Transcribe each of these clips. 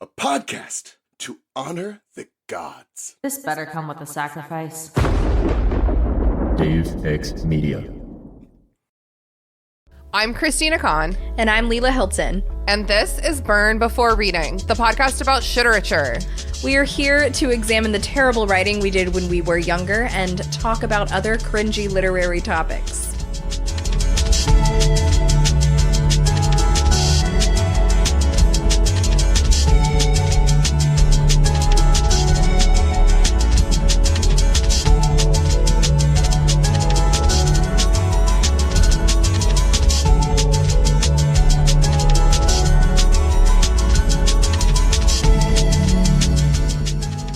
a podcast to honor the gods. This better come with a sacrifice. Dave X Media. I'm Christina Kahn. And I'm Leela Hilton. And this is Burn Before Reading, the podcast about shiterature. We are here to examine the terrible writing we did when we were younger and talk about other cringy literary topics.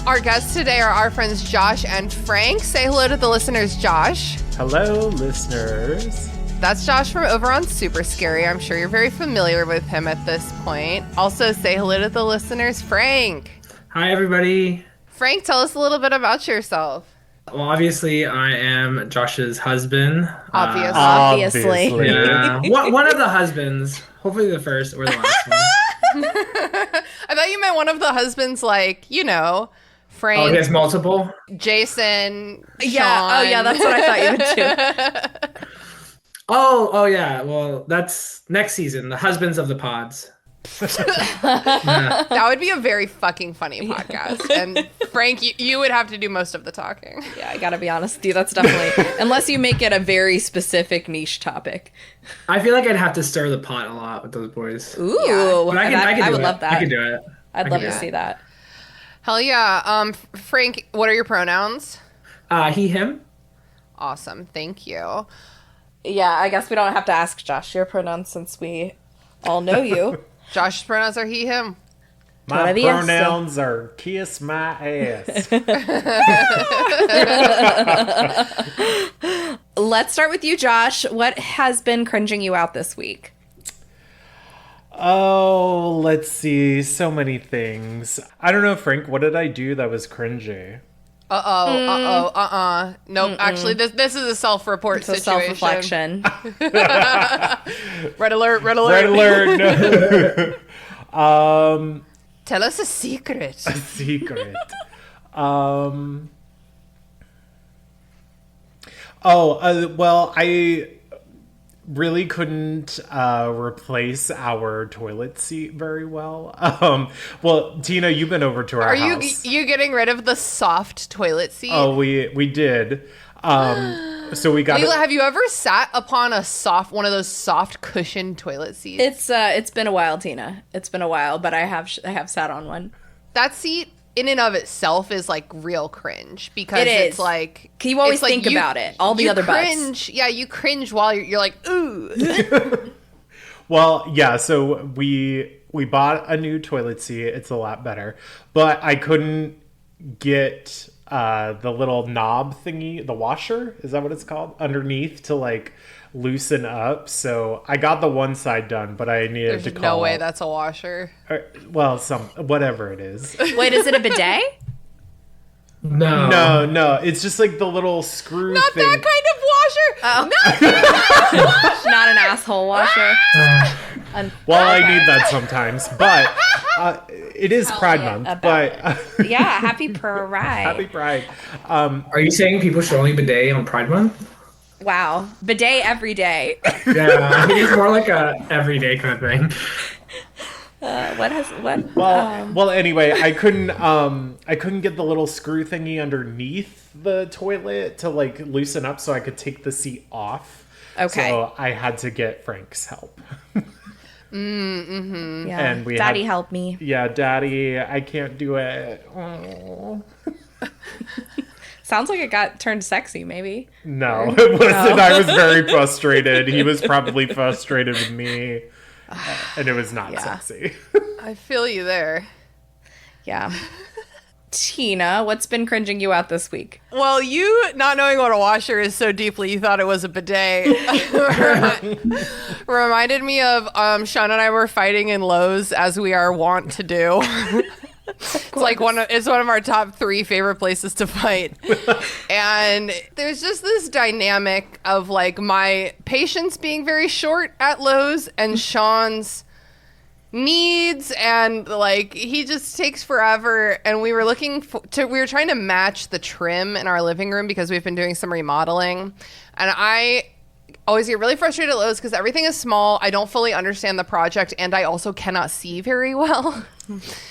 Our guests today are our friends Josh and Frank. Say hello to the listeners, Josh. Hello, listeners. That's Josh from over on Super Scary. I'm sure you're very familiar with him at this point. Also, say hello to the listeners, Frank. Hi, everybody. Frank, tell us a little bit about yourself. Well, obviously, I am Josh's husband. Obviously. Yeah. One of the husbands. Hopefully the first or the last one. I thought you meant one of the husbands, like, you know, Frank. Oh, he has multiple? Jason, Yeah. Sean. Oh, yeah, that's what I thought you meant too. Oh, yeah. Well, that's next season. The husbands of the pods. Yeah. That would be a very fucking funny podcast. And Frank, you would have to do most of the talking. Yeah, I gotta be honest with you. That's definitely, unless you make it a very specific niche topic. I feel like I'd have to stir the pot a lot with those boys. Ooh, Yeah. But I would do it. love that. I could do it. I'd I love can to do see that. Hell yeah. Frank, what are your pronouns? He, him. Awesome. Thank you. Yeah, I guess we don't have to ask Josh your pronouns since we all know you. Josh's pronouns are he, him. My Whatever you pronouns are kiss my ass. Let's start with you, Josh. What has been cringing you out this week? Oh, let's see. So many things. I don't know, Frank. What did I do that was cringy? Nope. Actually, this is a self-report It's a situation. self-reflection. Red alert. Red Red alert. alert. No. Tell us a secret. Secret. Well, I really couldn't replace our toilet seat very well. Well, Tina, you've been over to our Are house. you getting rid of the soft toilet seat? Oh, we did. So we got. Leela, have you ever sat upon one of those soft cushioned toilet seats? It's been a while, Tina. It's been a while, but I have sat on one. That seat in and of itself is like real cringe because It is. it's like You always it's like think about it. All the you other butts. cringe. Yeah, you cringe while you're like ooh. Well, yeah. So we bought a new toilet seat. It's a lot better, but I couldn't get the little knob thingy, the washer. Is that what it's called? Underneath to like loosen up. So I got the one side done, but I needed There's to call. no way that's a washer. Well, whatever it is. Wait, is it a bidet? No. It's just like the little screw Not thing. that kind of washer. Oh. Not an asshole washer. Well, I need that sometimes, but it is Pride Month. But Yeah, happy Pride. happy Pride. Are you saying people should only bidet on Pride Month? Wow. Bidet every day. Yeah, I think it's more like a everyday kind of thing. Well, anyway, I couldn't get the little screw thingy underneath the toilet to like loosen up so I could take the seat off. Okay. So I had to get Frank's help. Yeah. And we Daddy had- help me. Yeah, Daddy, I can't do it. Oh. Sounds like it got turned sexy, maybe. No, it wasn't. I was very frustrated. He was probably frustrated with me. And it was not sexy. I feel you there. Yeah. Tina, what's been cringing you out this week? Well, you not knowing what a washer is so deeply, you thought it was a bidet. Reminded me of Sean and I were fighting in Lowe's, as we are wont to do. It's like it's one of our top 3 favorite places to fight. And there's just this dynamic of like my patience being very short at Lowe's and Sean's needs, and like he just takes forever. And we were we were trying to match the trim in our living room because we've been doing some remodeling, and I always get really frustrated at Lowe's because everything is small. I don't fully understand the project, and I also cannot see very well.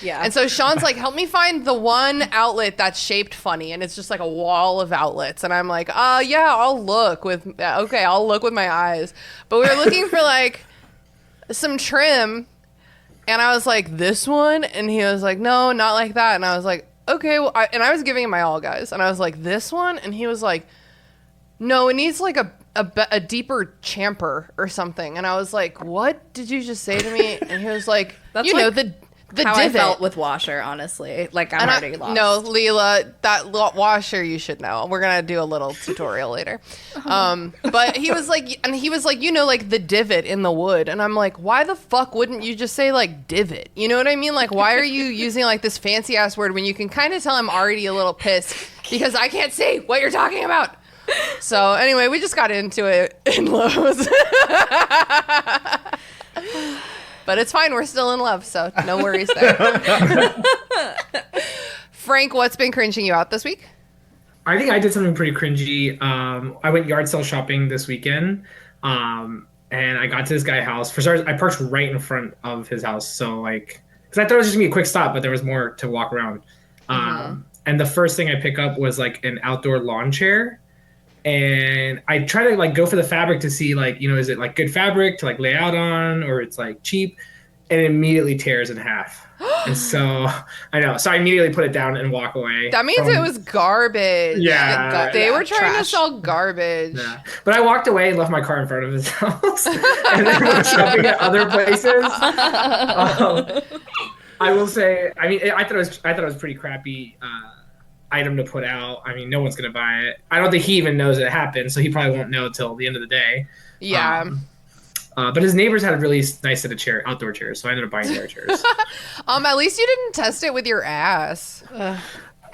Yeah. And so Sean's like, help me find the one outlet that's shaped funny, and it's just like a wall of outlets. And I'm like, yeah, I'll look with my eyes. But we were looking for like some trim, and I was like, this one? And he was like, no, not like that. And I was like, okay. Well, and I was giving him my all, guys. And I was like, this one? And he was like, no, it needs like a deeper chamfer or something. And I was like, what did you just say to me? And he was like, That's you like know, the how divot. I felt with washer, honestly. Like, I'm already lost. No, Leela, that washer you should know. We're gonna do a little tutorial later. But he was like, you know, like the divot in the wood, and I'm like, why the fuck wouldn't you just say like divot? You know what I mean? Like, why are you using like this fancy ass word when you can kind of tell I'm already a little pissed because I can't see what you're talking about. So anyway, we just got into it in Lowe's. But it's fine. We're still in love, so no worries there. Frank, what's been cringing you out this week? I think I did something pretty cringy. I went yard sale shopping this weekend, and I got to this guy's house. For starters, I parked right in front of his house, so like, because I thought it was just gonna be a quick stop, but there was more to walk around. And the first thing I pick up was like an outdoor lawn chair. And I try to like go for the fabric to see like, you know, is it like good fabric to like lay out on, or it's like cheap, and it immediately tears in half. And so I know, so I immediately put it down and walk away. That means it was garbage. Yeah. They were trying trash. to sell garbage. Yeah. But I walked away and left my car in front of his house, and then went shopping at other places. I will say, I mean, I thought it was pretty crappy item to put out. I mean, no one's gonna buy it. I don't think he even knows it happened, so he probably won't know till the end of the day. Yeah. But his neighbors had a really nice set of outdoor chairs, so I ended up buying their chairs. At least you didn't test it with your ass.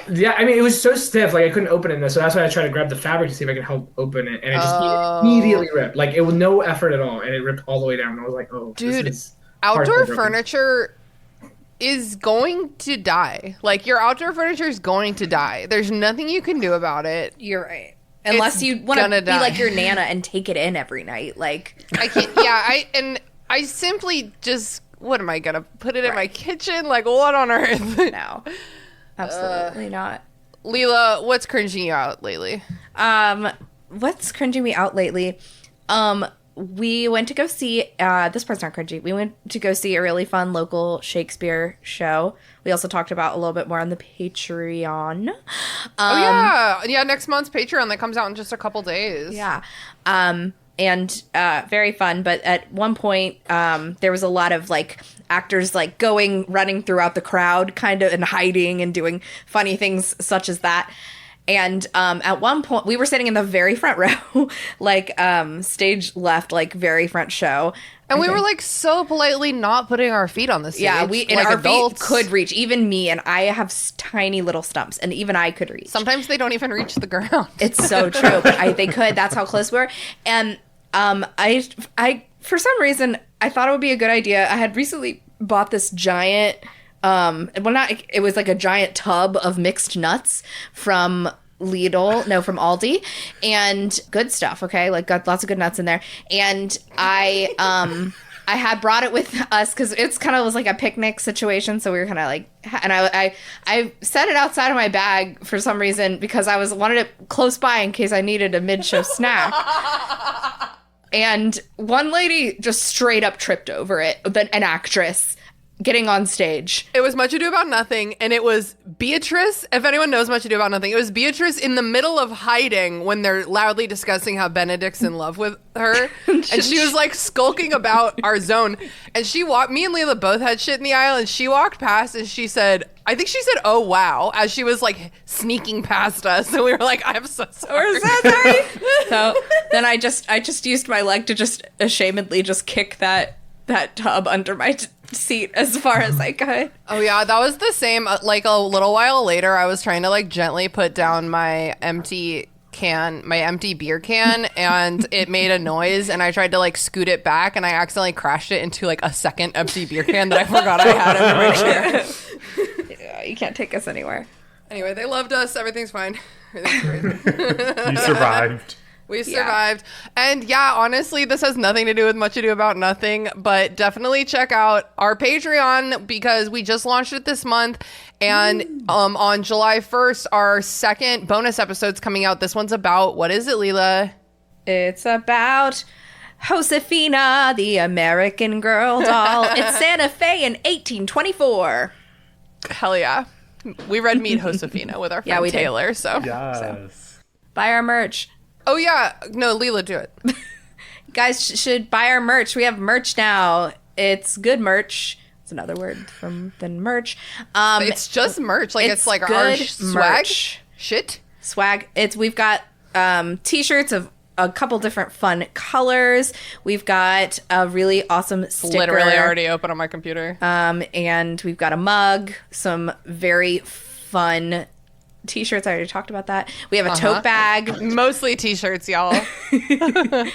Yeah, I mean, it was so stiff, like I couldn't open it, so that's why I tried to grab the fabric to see if I could help open it, and it just immediately ripped. Like, it was no effort at all, and it ripped all the way down. And I was like, oh, dude, this is outdoor hardcore furniture is going to die. Like, your outdoor furniture is going to die. There's nothing you can do about it. You're right. Unless you want to be like your Nana and take it in every night. Like, I can't. Yeah, I simply just, what am I gonna put it in my kitchen? Like, what on earth? no, absolutely not. Leela, what's cringing you out lately? What's cringing me out lately? We went to go see, this part's not cringy. We went to go see a really fun local Shakespeare show. We also talked about a little bit more on the Patreon. Yeah, next month's Patreon that comes out in just a couple days. Yeah. And very fun. But at one point, there was a lot of like actors like running throughout the crowd kind of and hiding and doing funny things such as that. And at one point, we were sitting in the very front row, like stage left, like very front show. And we were like so politely not putting our feet on the stage. Yeah, like our adults feet could reach. Even me, and I have tiny little stumps, and even I could reach. Sometimes they don't even reach the ground. It's so true, but they could. That's how close we were. And I for some reason, I thought it would be a good idea. I had recently bought this giant. It was like a giant tub of mixed nuts from from Aldi, and good stuff. Okay, like got lots of good nuts in there, and I had brought it with us because it's kind of was like a picnic situation, so we were kind of like, and I set it outside of my bag for some reason because I wanted it close by in case I needed a mid-show snack. And one lady just straight up tripped over it, an actress getting on stage. It was Much Ado About Nothing, and it was Beatrice. If anyone knows Much Ado About Nothing, it was Beatrice in the middle of hiding when they're loudly discussing how Benedict's in love with her. And she was like skulking about our zone. And me and Leila both had shit in the aisle, and she walked past and she said, I think she said, "Oh, wow," as she was like sneaking past us. And we were like, I'm so sorry. We're so sorry. So then I just used my leg to just ashamedly just kick that tub under my seat as far as I could. Oh yeah, that was the same. Like a little while later, I was trying to like gently put down my empty can, my empty beer can, and it made a noise, and I tried to like scoot it back, and I accidentally crashed it into like a second empty beer can that I forgot I had under my chair. Yeah, you can't take us anywhere. Anyway, they loved us. Everything's fine. Everything's great. You survived. We survived. And yeah, honestly, this has nothing to do with Much Ado About Nothing, but definitely check out our Patreon because we just launched it this month. And on July 1st, our second bonus episode's coming out. This one's about, what is it, Leela? It's about Josefina, the American Girl doll. It's Santa Fe in 1824. Hell yeah. We read Meet Josefina with our friend we did. Taylor. So Yes. Buy our merch. Oh yeah, no, Leela, do it. Guys should buy our merch. We have merch now. It's good merch. It's another word than merch. It's just merch. Like it's like our good swag merch. shit. Swag. We've got t-shirts of a couple different fun colors. We've got a really awesome sticker. Literally already open on my computer. And we've got a mug, some very fun t-shirts. I already talked about that. We have a tote bag. Mostly t-shirts, y'all.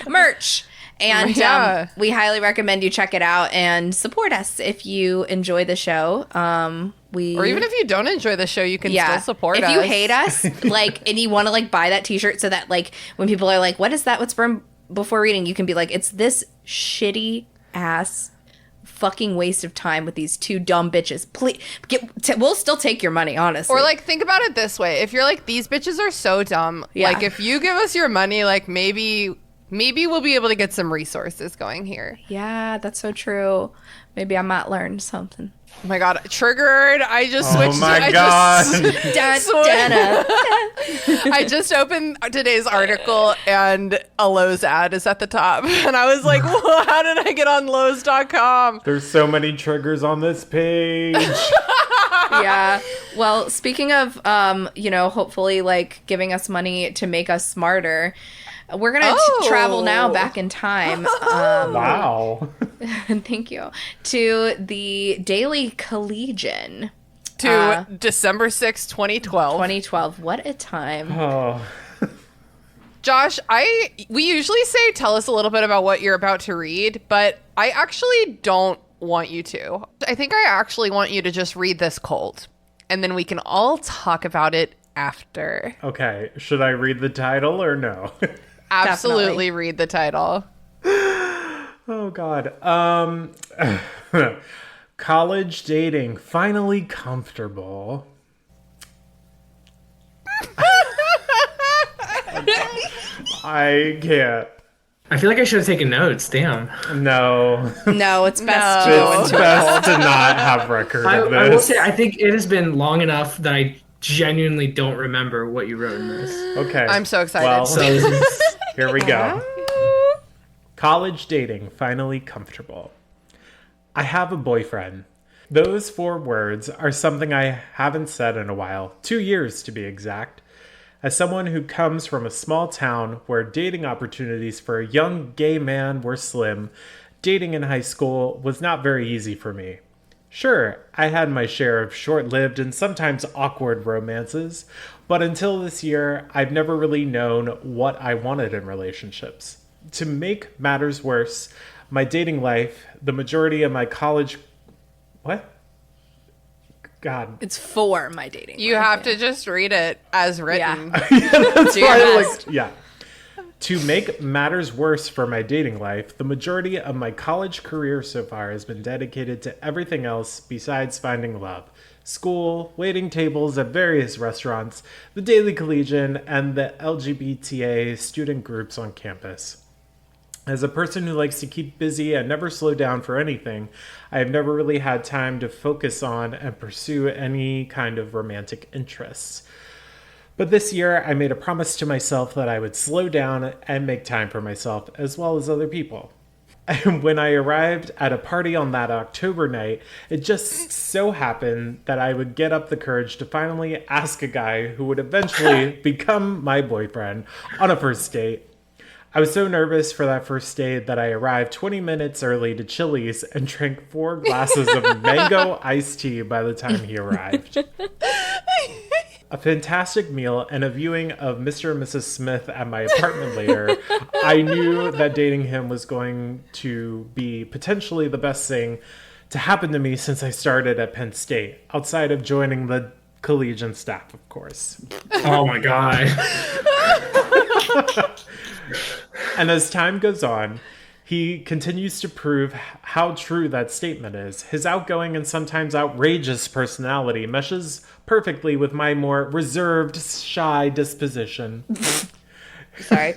Merch. And Yeah. we highly recommend you check it out and support us if you enjoy the show. Or even if you don't enjoy the show, you can still support us. If you hate us, like, and you want to like buy that t-shirt so that like when people are like, what is that? What's burned before reading? You can be like, it's this shitty ass fucking waste of time with these two dumb bitches. Please, we'll still take your money, honestly. Or like think about it this way: if you're like, these bitches are so dumb, like if you give us your money, like maybe we'll be able to get some resources going here. Yeah, that's so true. Maybe I might learn something. Oh my god, triggered! I just switched. Oh my god. I just opened today's article and a Lowe's ad is at the top, and I was like, well, how did I get on Lowe's.com? There's so many triggers on this page. Yeah. Well, speaking of, hopefully like giving us money to make us smarter, we're going to travel now back in time. Wow. Thank you. To the Daily Collegian. To December 6, 2012. 2012. What a time. Oh. Josh, we usually say tell us a little bit about what you're about to read, but I actually don't want you to. I think I actually want you to just read this cold, and then we can all talk about it after. Okay. Should I read the title or no? Absolutely read the title. Oh god. College dating finally comfortable. I can't. I feel like I should have taken notes. Damn. No. No, it's best to go It's into best to not have record I of this. will say, I think it has been long enough that I genuinely don't remember what you wrote in this. Okay. I'm so excited. Well, So this is, here we go. College dating finally comfortable. I have a boyfriend. Those 4 words are something I haven't said in a while. 2 years to be exact. As someone who comes from a small town where dating opportunities for a young gay man were slim, dating in high school was not very easy for me. Sure, I had my share of short-lived and sometimes awkward romances, but until this year, I've never really known what I wanted in relationships. To make matters worse, my dating life, the majority of my college... What? God. It's for my dating. You have to just read it as written. That's Do your why I best. yeah. To make matters worse for my dating life, the majority of my college career so far has been dedicated to everything else besides finding love. School, waiting tables at various restaurants, the Daily Collegian, and the LGBTA student groups on campus. As a person who likes to keep busy and never slow down for anything, I have never really had time to focus on and pursue any kind of romantic interests. But this year, I made a promise to myself that I would slow down and make time for myself as well as other people. And when I arrived at a party on that October night, it just so happened that I would get up the courage to finally ask a guy who would eventually become my boyfriend on a first date. I was so nervous for that first date that I arrived 20 minutes early to Chili's and drank 4 glasses of mango iced tea by the time he arrived. a fantastic meal, and a viewing of Mr. and Mrs. Smith at my apartment later, I knew that dating him was going to be potentially the best thing to happen to me since I started at Penn State, outside of joining the collegiate staff, of course. Oh my god. And as time goes on, he continues to prove how true that statement is. His outgoing and sometimes outrageous personality meshes perfectly with my more reserved, shy disposition. Sorry.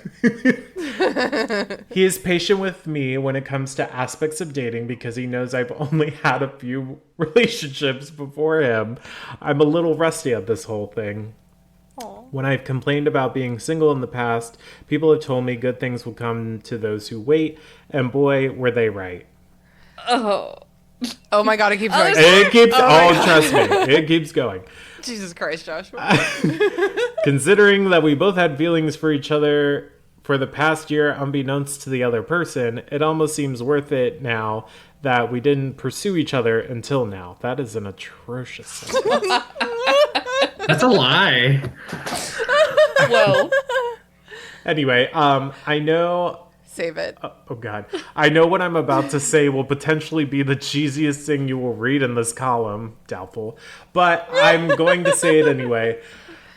He is patient with me when it comes to aspects of dating because he knows I've only had a few relationships before him. I'm a little rusty at this whole thing. When I've complained about being single in the past, people have told me good things will come to those who wait, and boy, were they right. Oh. Oh my god, it keeps going. It keeps, trust me, it keeps going. Jesus Christ, Joshua. Considering that we both had feelings for each other for the past year, unbeknownst to the other person, it almost seems worth it now that we didn't pursue each other until now. That is an atrocious sentence. That's a lie. Whoa. Anyway, I know... Save it. Oh, God. I know what I'm about to say will potentially be the cheesiest thing you will read in this column. Doubtful. But I'm going to say it anyway.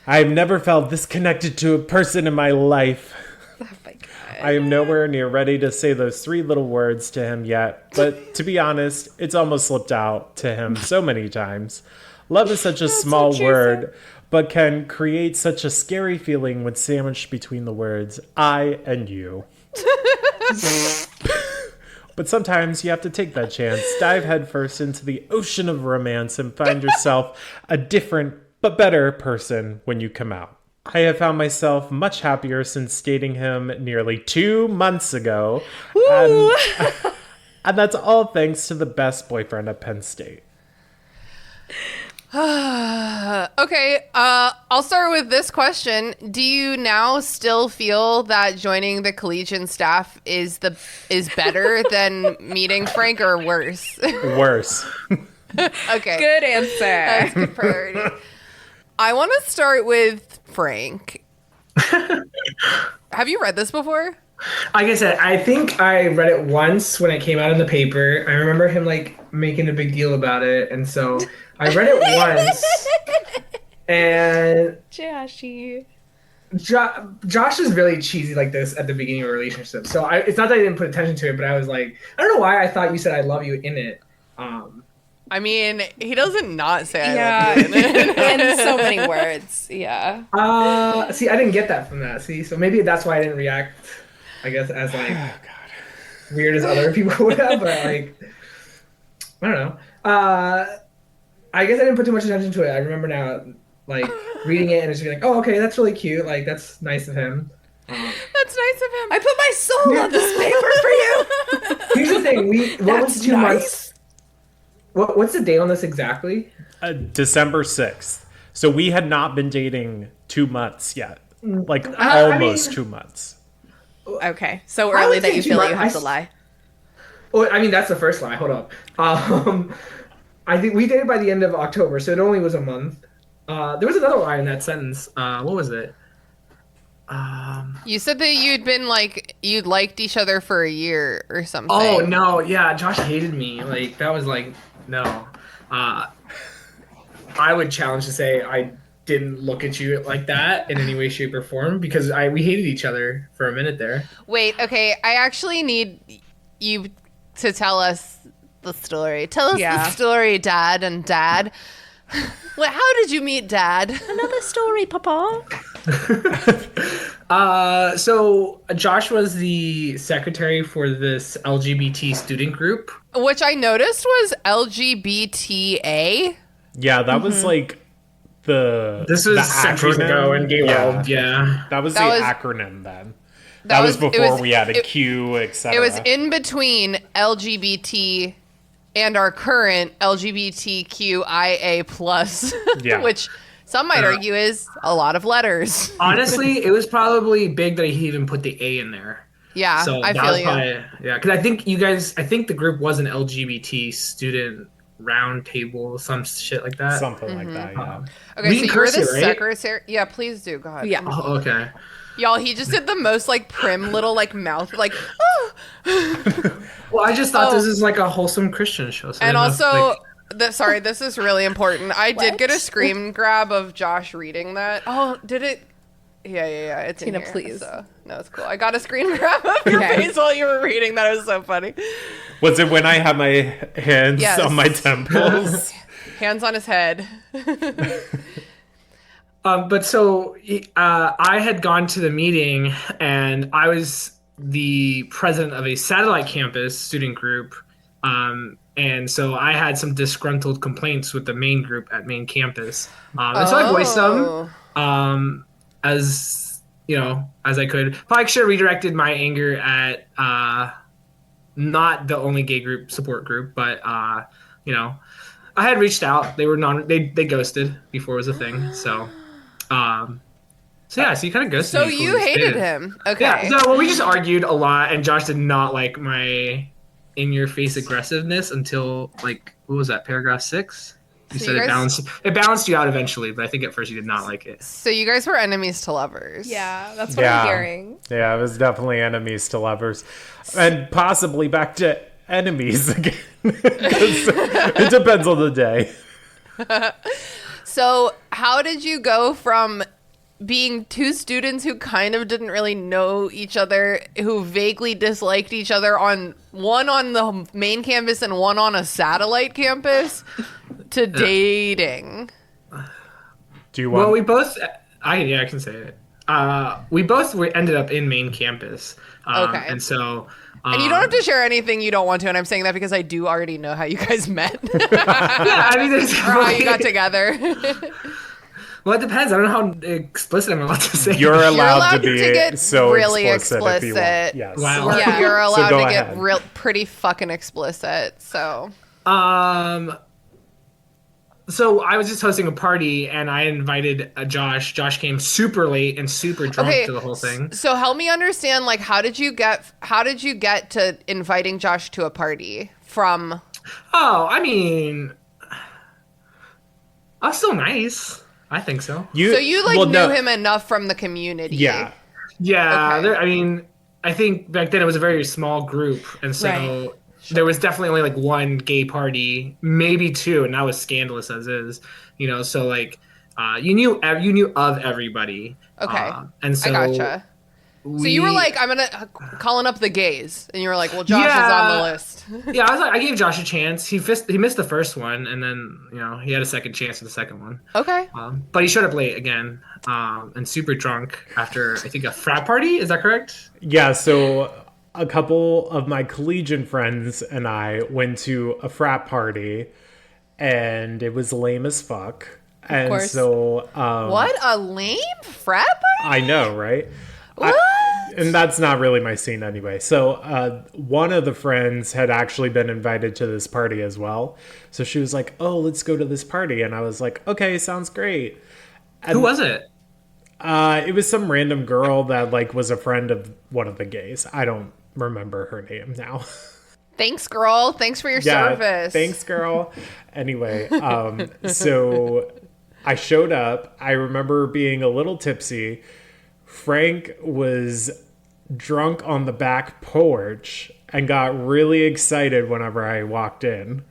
I've never felt this connected to a person in my life. Oh my god. I am nowhere near ready to say those three little words to him yet. But to be honest, it's almost slipped out to him so many times. Love is such a small word, but can create such a scary feeling when sandwiched between the words I and you. But sometimes you have to take that chance, dive headfirst into the ocean of romance, and find yourself a different but better person when you come out. I have found myself much happier since dating him nearly 2 months ago. And that's all thanks to the best boyfriend at Penn State. Okay, I'll start with this question. Do you now still feel that joining the collegiate staff is better than meeting Frank, or worse? Worse. Okay. Good answer. That's good priority. I want to start with Frank. Have you read this before? Like I said, I think I read it once when it came out in the paper. I remember him making a big deal about it, and so I read it once. And Joshy. Josh is really cheesy like this at the beginning of a relationship. So it's not that I didn't put attention to it, but I was like, I don't know why I thought you said I love you in it. I mean, he doesn't not say Yeah. I love you. In so many words. Yeah. See, I didn't get that from that. See, so maybe that's why I didn't react, I guess, as weird as other people would have. But I don't know. I guess I didn't put too much attention to it. I remember now, reading it and just being like, oh, okay, that's really cute. That's nice of him. That's nice of him. I put my soul on this paper for you. Here's the thing. What was 2 months? What's the date on this exactly? December 6th. So we had not been dating 2 months yet. Almost 2 months. Okay. So early that you feel like you have to lie. Well, I mean, that's the first lie. Hold up. I think we dated by the end of October, so it only was a month. There was another lie in that sentence. What was it? You said that you'd liked each other for a year or something. Oh, no. Yeah, Josh hated me. That was no. I would challenge to say I didn't look at you like that in any way, shape, or form because we hated each other for a minute there. Wait, okay. I actually need you to tell us the story. Tell us the story, Dad and Dad. How did you meet Dad? Another story, Papa. So Josh was the secretary for this LGBT student group. Which I noticed was LGBTA. Yeah, that was This was centuries ago in gay world. Yeah. That was acronym then. That was before we had a Q, etc. It was in between LGBT and our current LGBTQIA+, which some might argue is a lot of letters. Honestly, it was probably big that he even put the A in there. Yeah, so I feel you. Yeah, because I think the group was an LGBT student round table, some shit like that. Something like that, yeah. Okay, We so can you're curse the it, right? secretary. Yeah, please do. God. Yeah. Oh, okay. Y'all, he just did the most like prim little like mouth like. Well, I just thought this Oh. is like a wholesome Christian show. So I And didn't know if, also, like- sorry, this is really important. I did get a What? screen grab of Josh reading that. Oh, did it? Yeah. It's Tina, in here. please. So, no, it's cool. I got a screen grab of your Okay. face while you were reading that. It was so funny. Was it when I had my hands Yes. on my temples? Hands on his head. But so I had gone to the meeting, and I was the president of a satellite campus student group. And so I had some disgruntled complaints with the main group at main campus. And so I voiced them as as I could. Probably should have redirected my anger at not the only gay group support group, but I had reached out. They were they ghosted before it was a thing. So so you kind of ghosted So me. you hated him. Okay. Yeah. So we just argued a lot, and Josh did not like my in-your-face aggressiveness until like what was that, paragraph 6? You So said you guys- it balanced you out eventually, but I think at first you did not like it. So you guys were enemies to lovers. Yeah, that's what Yeah. I'm hearing. Yeah, it was definitely enemies to lovers. And possibly back to enemies again. 'Cause it depends on the day. So how did you go from being two students who kind of didn't really know each other, who vaguely disliked each other, on the main campus and one on a satellite campus, to dating? Do you want... Well, we both. I can say it. We both ended up in main campus. Okay. And so. And you don't have to share anything you don't want to, and I'm saying that because I do already know how you guys met. Yeah, I mean, there's Or how you got together. Well, it depends. I don't know how explicit I'm allowed to say. You're allowed to to be get so really explicit if you want. explicit. Yes. Wow. Yeah. You're allowed go to get ahead. pretty fucking explicit. So So I was just hosting a party, and I invited Josh. Josh came super late and super drunk Okay, to the whole thing. So help me understand, like, how did you get to inviting Josh to a party from? Oh, I mean, I was still nice. I think so. So you like well, knew no. him enough from the community. Yeah. Yeah, Okay. I mean, I think back then it was a very small group, and so Right. there was definitely only like one gay party, maybe two, and that was scandalous as is. So like you knew of everybody. Okay. And so I gotcha. So you were like, I'm gonna calling up the gays, and you were like, well, Josh is on the list. Yeah, I gave Josh a chance. He missed the first one, and then he had a second chance for the second one. Okay. But he showed up late again, and super drunk after I think a frat party. Is that correct? Yeah, so a couple of my collegiate friends and I went to a frat party, and it was lame as fuck. And course. so What a lame frat party. I know, right? What? And that's not really my scene anyway. So one of the friends had actually been invited to this party as well. So she was like, oh, let's go to this party. And I was like, okay, sounds great. Who was it? It was some random girl that like was a friend of one of the gays. I don't remember her name now. Thanks, girl. Thanks for your service. Thanks, girl. Anyway, so I showed up. I remember being a little tipsy. Frank was drunk on the back porch and got really excited whenever I walked in.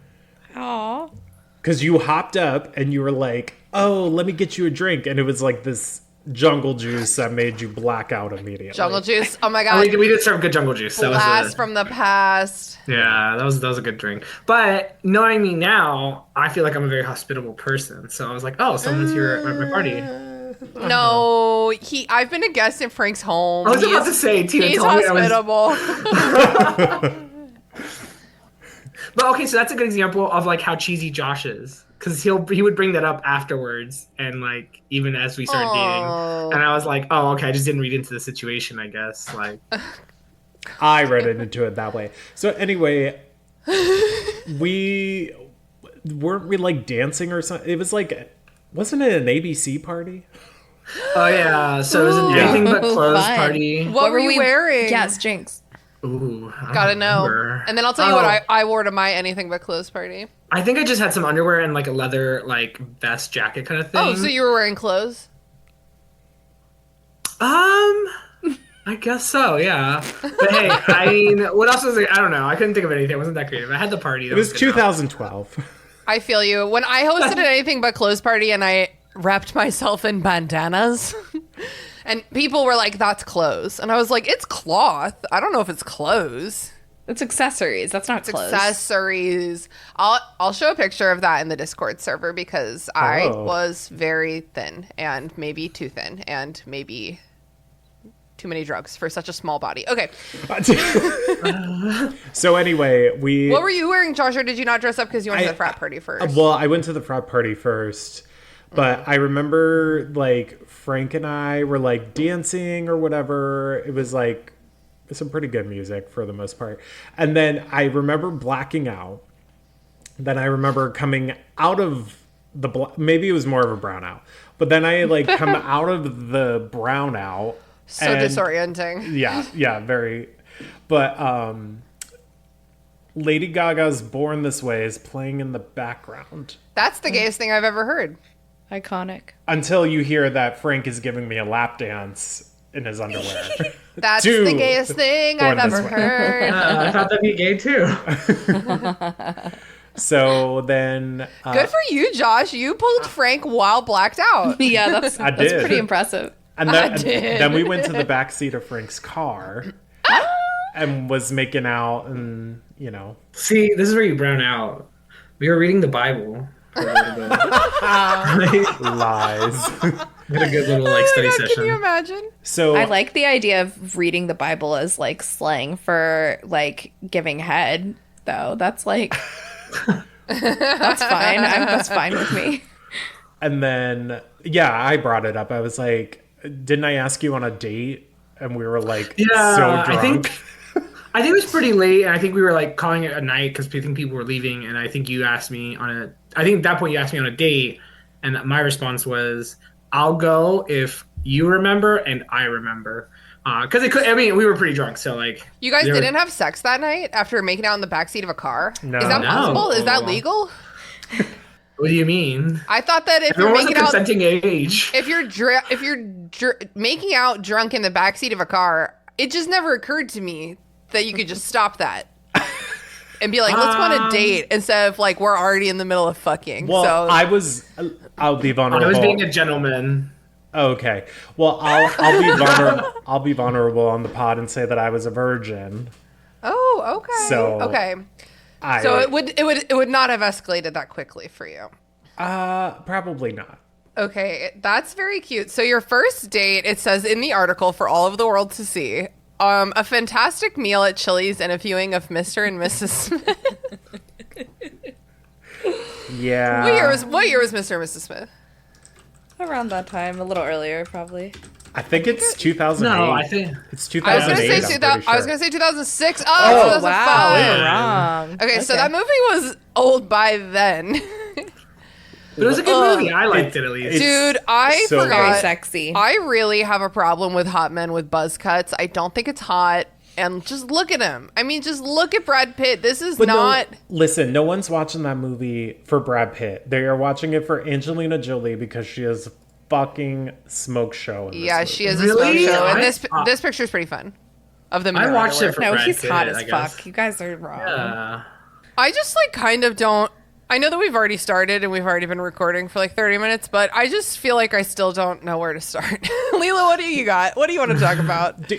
Aww. Because you hopped up and you were like, oh, let me get you a drink. And it was like this jungle juice that made you black out immediately. Jungle juice. Oh my Oh, god. we did serve good jungle juice. That was Blast from the past. yeah, that was a good drink. But knowing me now, I feel like I'm a very hospitable person. So I was like, oh, someone's here at my party. No, I've been a guest in Frank's home. I was about to say, Tina He's told me I was. hospitable. But okay, so that's a good example of like how cheesy Josh is, because he would bring that up afterwards, and like even as we started dating, and I was like, oh, okay, I just didn't read into the situation, I guess. Like, I read it into it that way. So anyway, we weren't like dancing or something. It was like, wasn't it an ABC party? oh yeah, so it was an Yeah. anything but clothes Fun. party. What were you wearing? Yes, Jinx. Ooh, I don't Gotta know. remember. And then I'll tell you what Oh. I wore to my anything but clothes party. I think I just had some underwear and like a leather like vest jacket kind of thing. Oh, so you were wearing clothes? I guess so, yeah. But hey, I mean, what else was it? I don't know. I couldn't think of anything. It wasn't that creative. I had the party. It was 2012. I feel you. When I hosted an anything but clothes party and I wrapped myself in bandanas and people were like, that's clothes. And I was like, it's cloth. I don't know if it's clothes. It's accessories. That's not clothes. Accessories. I'll show a picture of that in the Discord server because I was very thin and maybe too thin and maybe too many drugs for such a small body. Okay. So anyway, What were you wearing, Josh, or did you not dress up because you went to the frat party first? Well, I went to the frat party first, but I remember like Frank and I were like dancing or whatever. It was like some pretty good music for the most part. And then I remember blacking out. Then I remember coming out of maybe it was more of a brownout. But then I like come out of the brownout. So disorienting. Yeah, very. But Lady Gaga's Born This Way is playing in the background. That's the gayest thing I've ever heard. Iconic. Until you hear that Frank is giving me a lap dance in his underwear. That's the gayest thing I've ever heard. I thought that'd be gay too. So then... Good for you, Josh. You pulled Frank while blacked out. Yeah, that's pretty impressive. And then we went to the back seat of Frank's car and was making out and, you know. See, this is where you brown out. We were reading the Bible for a little bit. Lies. We had a good little like study session. Can you imagine? So I like the idea of reading the Bible as like slang for like giving head, though. That's like that's fine. That's fine with me. And then, yeah, I brought it up. I was like, didn't I ask you on a date? And we were like, so drunk. I think it was pretty late, and I think we were like calling it a night because I think people were leaving, and I think you asked me I think at that point you asked me on a date, and my response was, I'll go if you remember and I remember. Because we were pretty drunk, so like... You guys didn't have sex that night after making out in the backseat of a car? No. Is that possible? Is that legal? What do you mean? I thought that if There you're was a making out... consenting age. If you're making out drunk in the backseat of a car, it just never occurred to me that you could just stop that and be like, let's go on a date instead of like we're already in the middle of fucking. Well, so I'll be vulnerable. I was being a gentleman. Okay. Well, I'll be vulnerable. I'll be vulnerable on the pod and say that I was a virgin. Oh, okay. So okay. It would not have escalated that quickly for you. Probably not. Okay, that's very cute. So your first date, it says in the article for all of the world to see, a fantastic meal at Chili's and a viewing of Mr. and Mrs. Smith. Yeah. What year was Mr. and Mrs. Smith? Around that time, a little earlier, probably. I think it's 2008. No, I think it's 2008. I was gonna say 2006. Oh, 2005. wow, you're wrong. Okay, so that movie was old by then. But it was a good movie. I liked it at least. Dude, I so forgot. Very sexy. I really have a problem with hot men with buzz cuts. I don't think it's hot. And just look at him. I mean, just look at Brad Pitt. This is not... Listen, no one's watching that movie for Brad Pitt. They are watching it for Angelina Jolie because she has a fucking smoke show in this movie. She has a smoke show. And this picture is pretty fun. Of the mirror. I watched it for No, Brad he's Pitt, hot as I guess. fuck. You guys are wrong. I just like kind of don't... I know that we've already started and we've already been recording for like 30 minutes, but I just feel like I still don't know where to start. Leela, what do you got? What do you want to talk about? Do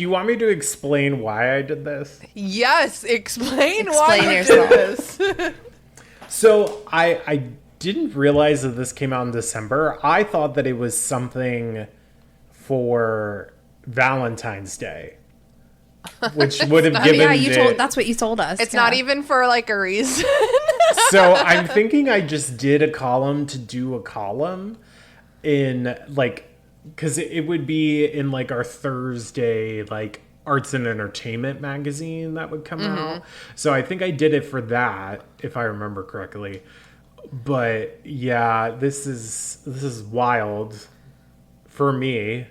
you want me to explain why I did this? Yes, explain why you yourself. did this. So I didn't realize that this came out in December. I thought that it was something for Valentine's Day, which would have given that's what you told us. It's not even for like a reason. So I'm thinking I just did a column to do a column in like, because it would be in like our Thursday like arts and entertainment magazine that would come out. So I think I did it for that, if I remember correctly. But yeah, this is wild for me.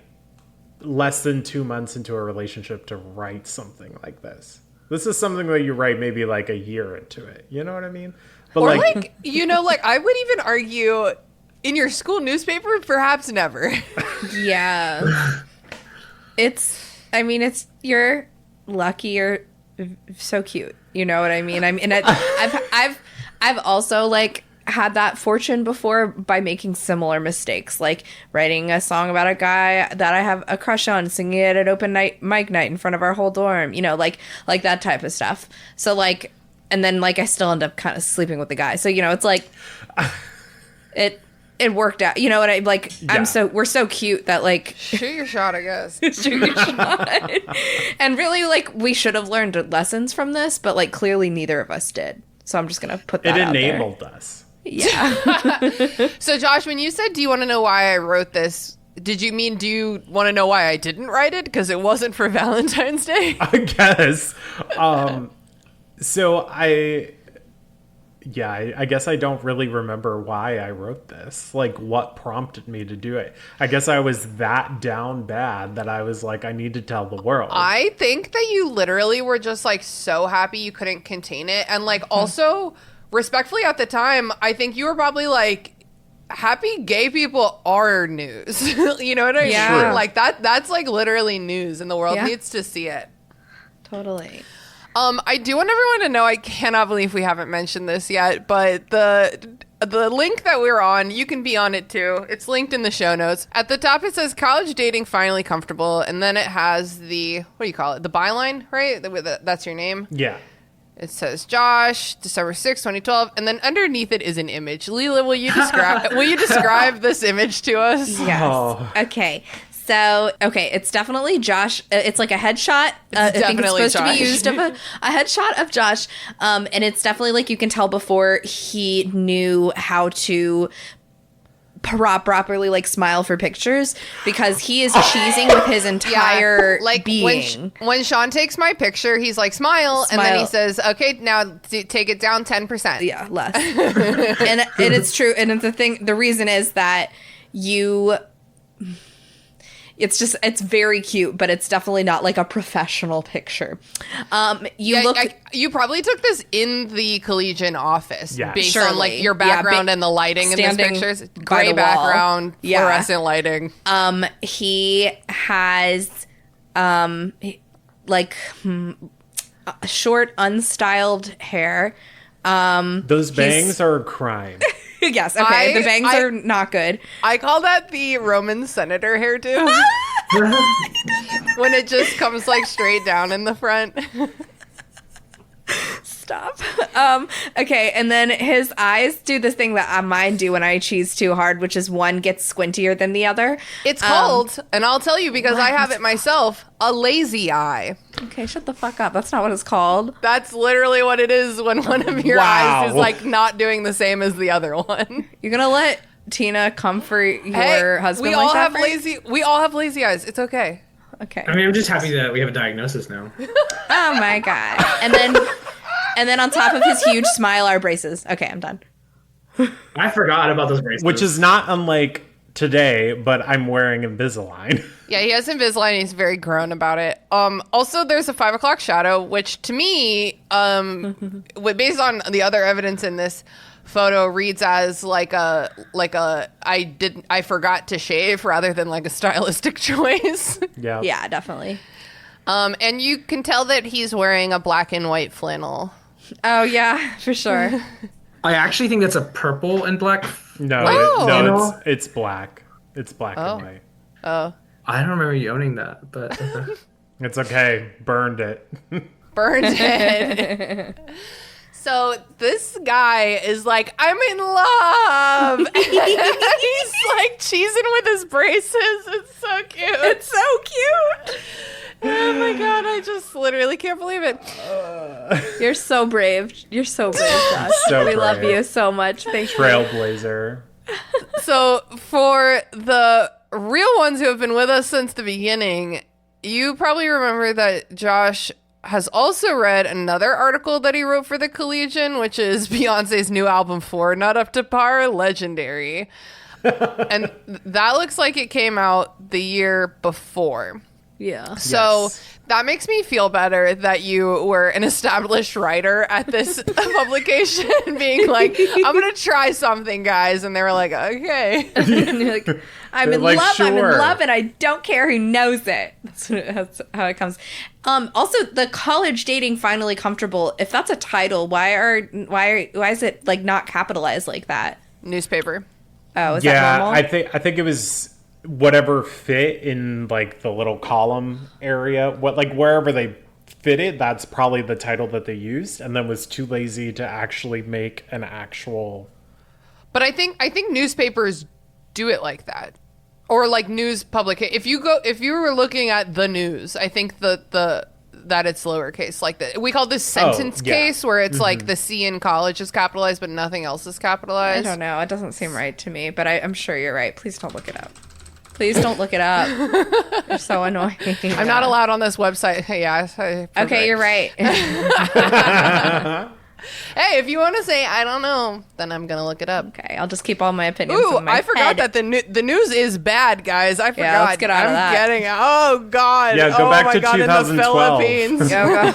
Less than 2 months into a relationship to write something like this. This is something that you write maybe like a year into it. You know what I mean? But Or like, you know, like I would even argue in your school newspaper, perhaps never. Yeah. You're lucky. You're so cute. You know what I mean? I've also like had that fortune before by making similar mistakes, like writing a song about a guy that I have a crush on, singing it at open mic night in front of our whole dorm, you know, like that type of stuff. So like, and then like I still end up kind of sleeping with the guy. So, you know, it's like it worked out. You know what I like? Yeah. We're so cute that like Shoot your shot, I guess. shoot your shot. And really like we should have learned lessons from this, but like clearly neither of us did. So I'm just gonna put that out there. It enabled us. Yeah. So Josh, when you said, do you want to know why I wrote this? Did you mean, do you want to know why I didn't write it? Because it wasn't for Valentine's Day? I guess. So I guess I don't really remember why I wrote this. Like, what prompted me to do it? I guess I was that down bad that I was like, I need to tell the world. I think that you literally were just like so happy you couldn't contain it. And like also, respectfully at the time, I think you were probably like, happy gay people are news. You know what I mean? Yeah. Like that's like literally news and the world needs to see it. Totally. I do want everyone to know, I cannot believe we haven't mentioned this yet, but the link that we're on, you can be on it too. It's linked in the show notes. At the top, it says college dating finally comfortable. And then it has the, what do you call it? The byline, right? That's your name. Yeah. It says Josh, December 6th, 2012. And then underneath it is an image. Leela, will you describe this image to us? Yes. Oh. Okay. So, it's definitely Josh. It's like a headshot. I think it's definitely supposed to Josh. be used of a headshot of Josh. And it's definitely like you can tell before he knew how to properly like smile for pictures because he is cheesing with his entire being. When Sean takes my picture, he's like, smile. And then he says, okay, now take it down 10%. Yeah, less. and it's true. And the reason is that it's very cute, but it's definitely not like a professional picture. You probably took this in the collegian office based surely. on like your background and the lighting in these pictures. Gray background, fluorescent lighting. He has short, unstyled hair. Those bangs are a crime. Yes, okay. The bangs are not good. I call that the Roman senator hairdo. When it just comes like straight down in the front. Stop. Okay, and then his eyes do this thing that mine do when I cheese too hard, which is one gets squintier than the other. It's called, and I'll tell you because I have it myself, a lazy eye. Okay, shut the fuck up. That's not what it's called. That's literally what it is when one of your eyes is like not doing the same as the other one. You're gonna let Tina comfort your husband? We all have lazy eyes. It's okay. Okay. I mean, I'm just happy that we have a diagnosis now. Oh my god. And then on top of his huge smile are braces. Okay, I'm done. I forgot about those bracelets. Which is not unlike today, but I'm wearing Invisalign. Yeah, he has Invisalign. He's very grown about it. Also, there's a 5 o'clock shadow, which to me, based on the other evidence in this photo, reads as I forgot to shave rather than like a stylistic choice. Yeah. Yeah, definitely. And you can tell that he's wearing a black and white flannel. Oh yeah, for sure. I actually think that's a purple and black. No, it's black. It's black and white. Oh. I don't remember you owning that, but It's okay. Burned it. Burned it. So this guy is like, I'm in love. He's like cheesing with his braces. It's so cute. It's so cute. Oh my god, I just literally can't believe it. You're so brave. You're so brave, Josh. So we love brave. you so much. Thank you. Trailblazer. So for the real ones who have been with us since the beginning, you probably remember that Josh has also read another article that he wrote for the Collegian, which is Beyonce's new album 4, Not Up to Par, Legendary. And that looks like it came out the year before. Yeah. So Yes. that makes me feel better that you were an established writer at this publication, being like, I'm going to try something, guys. And they were like, okay. And you're like, I'm They're in like, love. I'm in sure. love, and I don't care who knows it. That's how it comes. Also, the college dating finally comfortable. If that's a title, why is it like not capitalized like that? Newspaper. Oh, is that Yeah, normal? I think it was whatever fit in like the little column area. What like wherever they fit it, that's probably the title that they used, and then was too lazy to actually make an actual. But I think newspapers do it like that. Or like news publication. If you were looking at the news, I think that it's lowercase like that. We call this sentence yeah. case, where it's like the C in college is capitalized, but nothing else is I capitalized. don't know. It doesn't seem right to me, but I'm sure you're right. Please don't look it up. Please don't look it up. You're so annoying. I'm not allowed on this website. Yeah. Okay, you're right. Hey, if you want to say I don't know, then I'm gonna look it up. Okay, I'll just keep all my opinions. Ooh, in my I forgot head. that the news is bad, guys. I forgot. let's get out of I'm that. getting. Oh God. Yeah, go oh back my to God, in the 2012. Philippines. Go.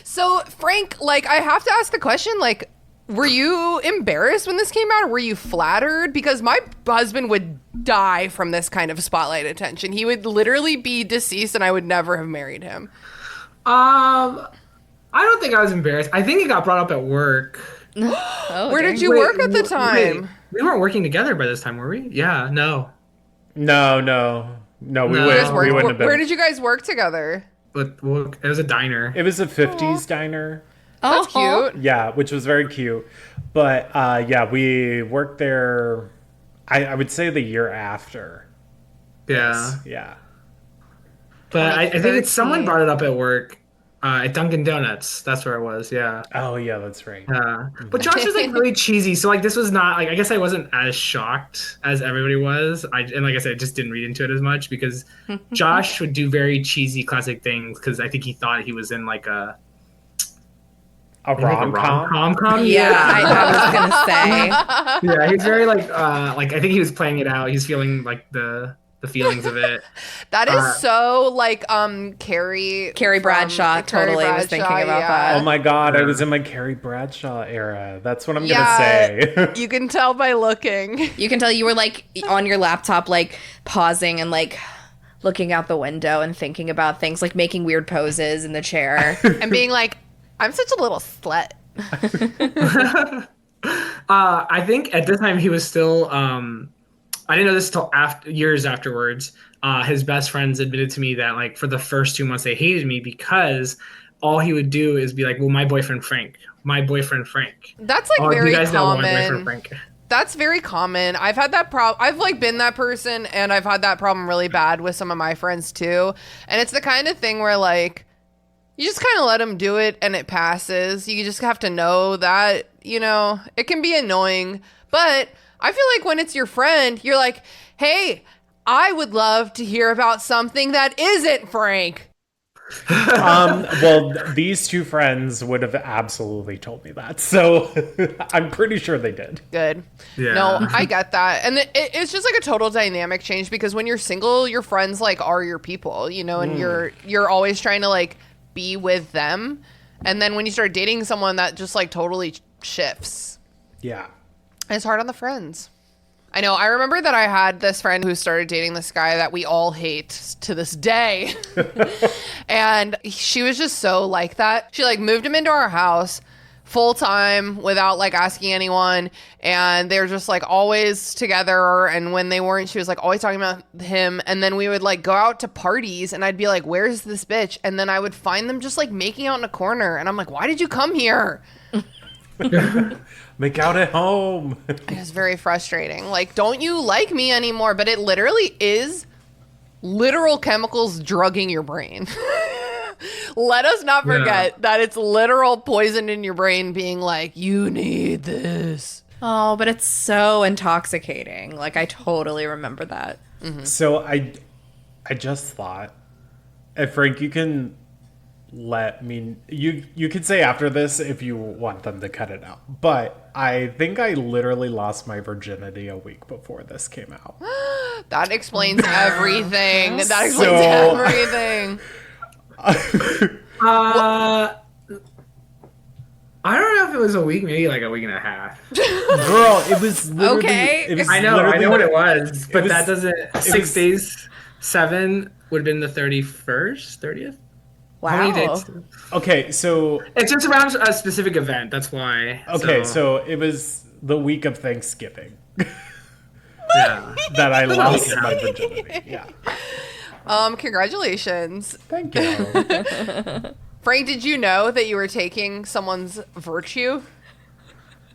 So, Frank, like, I have to ask the question, like, were you embarrassed when this came out, or were you flattered? Because my husband would die from this kind of spotlight attention. He would literally be deceased, and I would never have married him. I don't think I was embarrassed. I think it got brought up at work. Oh, Where dang. did you work at the time? We weren't working together by this time, were we? Yeah, no. No, we No. wouldn't. You guys We wouldn't have been. Where did you guys work together? But well, it was a diner. It was a 50s diner. That's Oh, cute. Yeah, which was very cute. But yeah, we worked there, I would say the year after. Yeah. Yeah. But I think it's someone 2013. brought it up at work. At Dunkin' Donuts. That's where it was, yeah. Oh, yeah, that's right. But Josh was like really cheesy, so like this was not like I guess I wasn't as shocked as everybody was. And like I said, I just didn't read into it as much because Josh would do very cheesy classic things because I think he thought he was in like a A rom-com? rom-com. yeah, I was gonna say. Yeah, he's very like I think he was playing it out. He's feeling like the feelings of it. That is so like Carrie from- Bradshaw Carrie totally was thinking Bradshaw, about yeah. that. Oh my God, I was in my Carrie Bradshaw era. That's what I'm Yeah, going to say. you can tell by looking. You can tell you were like on your laptop, like pausing and like looking out the window and thinking about things, like making weird poses in the chair. And being like, I'm such a little slut. I think at this time he was still. I didn't know this till years afterwards. His best friends admitted to me that like for the first 2 months they hated me because all he would do is be like, "Well, my boyfriend Frank, my boyfriend Frank." That's like Oh, very you guys know my boyfriend common. Frank. That's very common. I've had that problem. I've like been that person, and I've had that problem really bad with some of my friends too. And it's the kind of thing where like you just kind of let them do it, and it passes. You just have to know that it can be annoying, but I feel like when it's your friend, you're like, hey, I would love to hear about something that isn't Frank. Well, these two friends would have absolutely told me that. So I'm pretty sure they did. Good. Yeah. No, I get that. And it's just like a total dynamic change because when you're single, your friends like are your people, and you're always trying to like be with them. And then when you start dating someone, that just like totally shifts. Yeah. It's hard on the friends. I know. I remember that I had this friend who started dating this guy that we all hate to this day. And she was just so like that. She like moved him into our house full time without like asking anyone. And they were just like always together. And when they weren't, she was like always talking about him. And then we would like go out to parties and I'd be like, where's this bitch? And then I would find them just like making out in a corner. And I'm like, why did you come here? Make out at home. It was very frustrating. Like, don't you like me anymore? But it literally is literal chemicals drugging your brain. Let us not forget that it's literal poison in your brain being like, you need this. Oh, but it's so intoxicating. Like, I totally remember that. So I just thought, Frank, you can let me. You could say after this if you want them to cut it out. But I think I literally lost my virginity a week before this came out. That explains everything. That explains So- everything. I don't know if it was a week, maybe like a week and a half. Girl, it was literally. Okay. It was I know literally- what it was, but was- that doesn't. it 6 was- days, 7 would have been the 31st, 30th. Wow. How many days? Okay, so It's just around a specific event. That's why. okay, so it was the week of Thanksgiving yeah. that I lost week and a my half. virginity. Yeah, Congratulations. thank you. Frank, did you know that you were taking someone's virtue? Is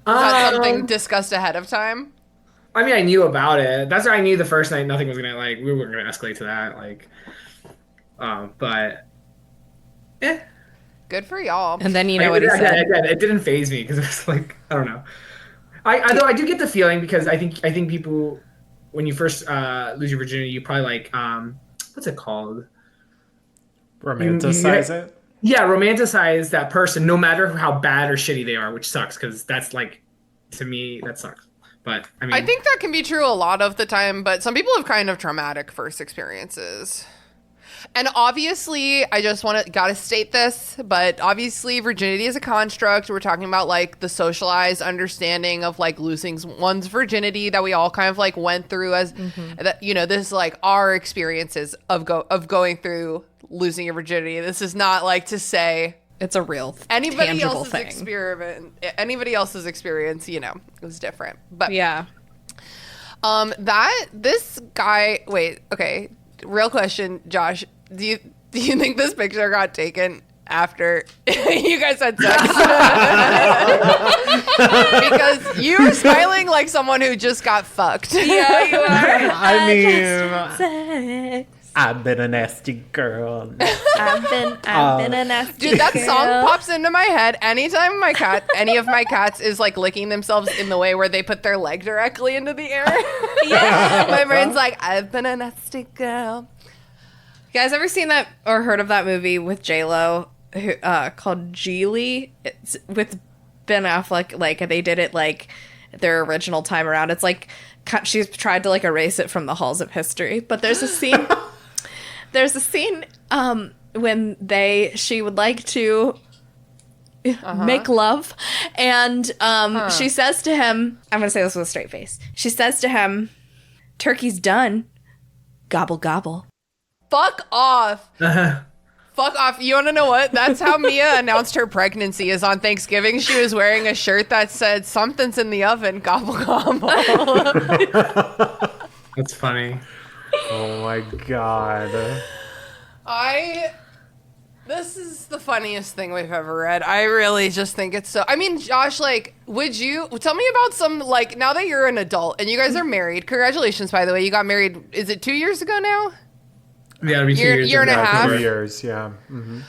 that something discussed ahead of time? I mean, I knew about it. That's why I knew the first night nothing was gonna we weren't gonna escalate to that. But Good for y'all. And then you know what he said. Again, it didn't phase me because it was like I don't know. Though I do get the feeling because I think people when you first lose your virginity, you probably like what's it called? Romanticize it. Yeah, romanticize that person no matter how bad or shitty they are, which sucks because that's like to me that sucks. But I mean, I think that can be true a lot of the time, but some people have kind of traumatic first experiences. And obviously, I just gotta state this, but obviously virginity is a construct. We're talking about like the socialized understanding of like losing one's virginity that we all kind of like went through as that, this is like our experiences of going through losing your virginity. This is not like to say It's a real anybody tangible else's thing. anybody else's experience, was different. But Yeah. this guy, wait, okay. Real question, Josh. Do you think this picture got taken after you guys had sex? Because you were smiling like someone who just got fucked. Yeah, you are. I mean, Sex. I've been a nasty girl. I've been a nasty Dude, that girl. song pops into my head anytime any of my cats is like licking themselves in the way where they put their leg directly into the air. Yeah. My brain's like, I've been a nasty girl. You guys ever seen that or heard of that movie with J-Lo called Geely? It's with Ben Affleck. Like they did it like their original time around. It's like she's tried to like erase it from the halls of history. But there's a scene. There's a scene when she would like to make love, and she says to him, I'm gonna say this with a straight face. She says to him, "Turkey's done. Gobble gobble." Fuck off. Fuck off. You want to know what? That's how Mia announced her pregnancy is on Thanksgiving. She was wearing a shirt that said, something's in the oven, gobble gobble. that's funny. Oh my god. This is the funniest thing we've ever read. I really just think it's so... I mean, Josh, like, would you... Tell me about some, like, now that you're an adult and you guys are married. Congratulations, by the way. You got married, is it 2 years ago now? Yeah, it'll be 2 years. Year and a half? 2 years, yeah. Mm-hmm.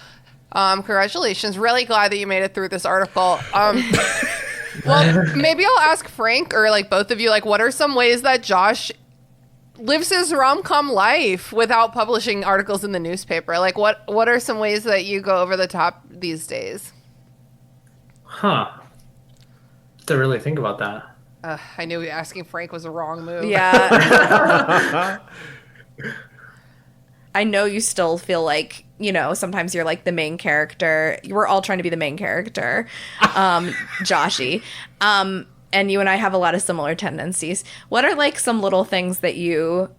Congratulations. Really glad that you made it through this article. Well, maybe I'll ask Frank or, like, both of you, like, what are some ways that Josh lives his rom-com life without publishing articles in the newspaper? Like, what are some ways that you go over the top these days? Huh. To really think about that. I knew asking Frank was a wrong move. Yeah. I know you still feel like, sometimes you're like the main character. We're all trying to be the main character, Joshy. And you and I have a lot of similar tendencies. What are like some little things that you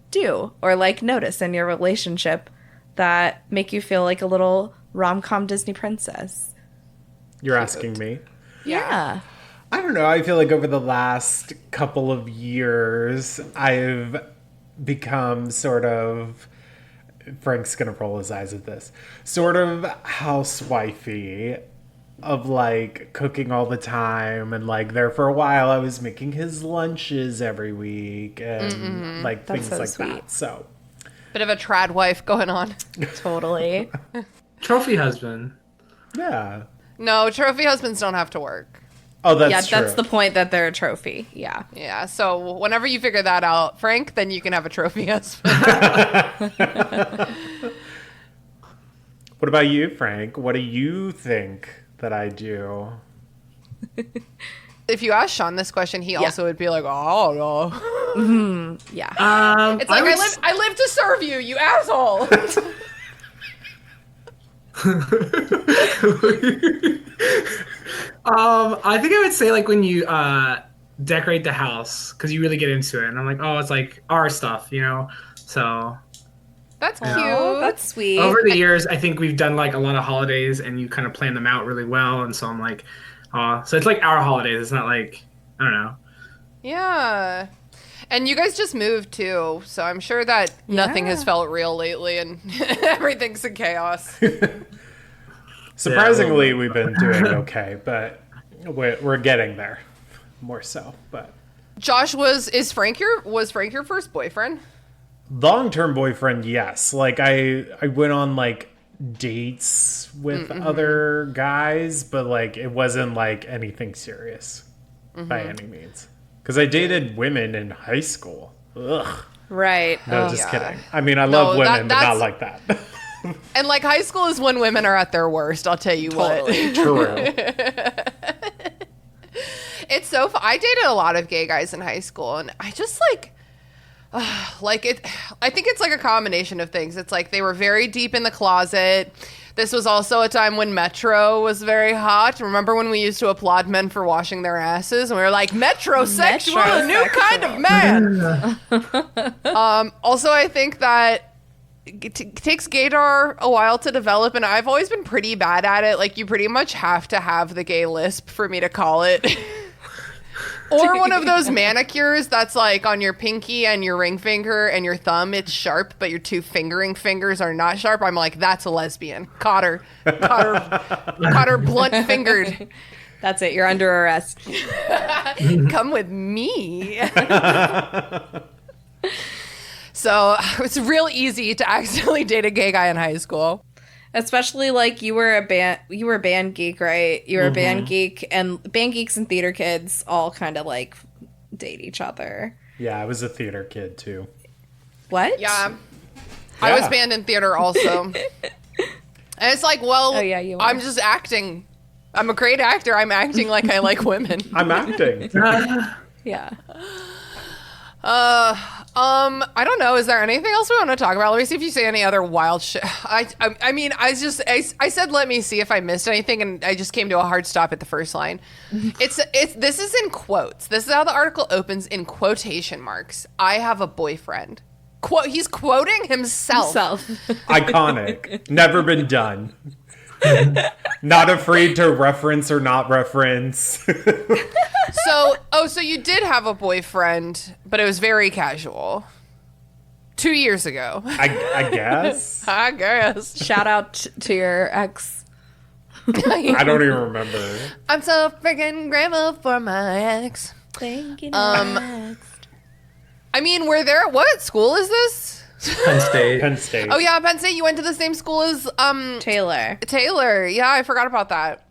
do or like notice in your relationship that make you feel like a little rom-com Disney princess? You're asking me? Yeah. I don't know. I feel like over the last couple of years, I've become sort of... Frank's going to roll his eyes at this. Sort of housewifey of like cooking all the time. And like there for a while, I was making his lunches every week and like That's things so like sweet. that. So Bit of a trad wife going on. Totally. Trophy husband. yeah. No, trophy husbands don't have to work. Oh, that's Yeah, true. that's the point, that they're a trophy. Yeah. Yeah, so whenever you figure that out, Frank, then you can have a trophy husband. What What about you, Frank? What do you think that I do? If you ask Sean this question, he also would be like, "Oh no." Yeah. It's like I live to serve you, you asshole. I think I would say like when you decorate the house because you really get into it, and I'm like, oh, it's like our stuff, you know. So That's cute. Oh, that's sweet. over the years, I think we've done like a lot of holidays, and you kind of plan them out really well, and so I'm like, so it's like our holidays. It's not like I don't know. Yeah. And you guys just moved too, so I'm sure that nothing has felt real lately and everything's in chaos. Surprisingly, we've been doing okay, but we're getting there more so. But Josh, was Frank your first boyfriend? long-term boyfriend, yes. Like I went on like dates with other guys, but like it wasn't like anything serious by any means. Because I dated women in high school. Ugh. Right. No, just kidding. I mean, I love women, but not like that. And like high school is when women are at their worst, I'll tell you what. True. It's so fun. I dated a lot of gay guys in high school, and I just like it. I think it's like a combination of things. It's like they were very deep in the closet. This was also a time when Metro was very hot. Remember when we used to applaud men for washing their asses? And we were like, metrosexual, a new kind of man. Also, I think that it takes gaydar a while to develop, and I've always been pretty bad at it. Like, you pretty much have to have the gay lisp for me to call it. Or one of those manicures that's like on your pinky and your ring finger and your thumb, it's sharp, but your two fingering fingers are not sharp. I'm like, that's a lesbian. Caught her blunt fingered. That's it. You're under arrest. Come with me. So it's real easy to accidentally date a gay guy in high school. Especially like you were a band geek, right? You were a band geek, and band geeks and theater kids all kind of like date each other. Yeah, I was a theater kid too. What? Yeah. I was band and theater also. And it's like, well, you I'm just acting. I'm a great actor. I'm acting like I like women. I'm acting. Yeah. I don't know. Is there anything else we want to talk about? Let me see if you say any other wild shit. I mean, I said, let me see if I missed anything, and I just came to a hard stop at the first line. This is in quotes. This is how the article opens, in quotation marks. I have a boyfriend. He's quoting himself. Iconic. Never been done. Not afraid to reference or not reference. So you did have a boyfriend, but it was very casual. 2 years ago. I guess. I guess. Shout out to your ex. I don't even remember. I'm so freaking grateful for my ex. Thank you. I mean, what school is this? Penn State. Penn State. Oh yeah, Penn State. You went to the same school as Taylor. Taylor. Yeah, I forgot about that.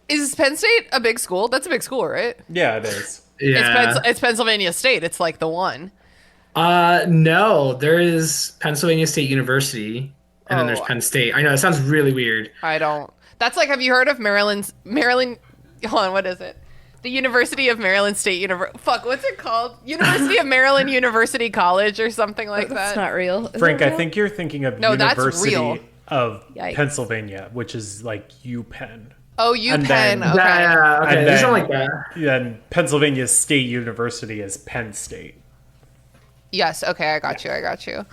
Is Penn State a big school? That's a big school, right? Yeah, it is. Yeah. It's Pennsylvania State. It's like the one. No, there is Pennsylvania State University, and then there's Penn State. I know it sounds really weird. I don't. That's like, have you heard of Maryland? Hold on, what is it? The University of Maryland State University. Fuck, what's it called? University of Maryland University College or something like that. That's not real. Is Frank, it I real? think you're thinking of No, that's University real. of Yikes. Pennsylvania, which is like UPenn. Oh, And UPenn. then- Okay. Yeah, okay. And There's then- something like that. Then Pennsylvania State University is Penn State. Yes. Okay. I got you.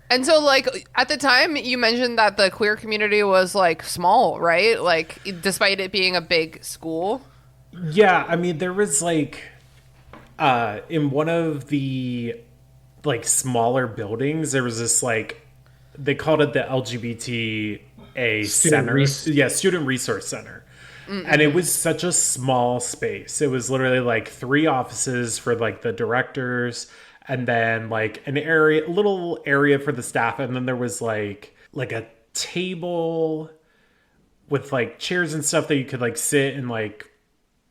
And so, like, at the time, you mentioned that the queer community was, like, small, right? Like, despite it being a big school. Yeah, I mean, there was like, in one of the like smaller buildings, there was this like, they called it the LGBTA center. Student Resource Center. And it was such a small space. It was literally like 3 offices for like the directors, and then like a little area for the staff, and then there was like a table with like chairs and stuff that you could like sit and like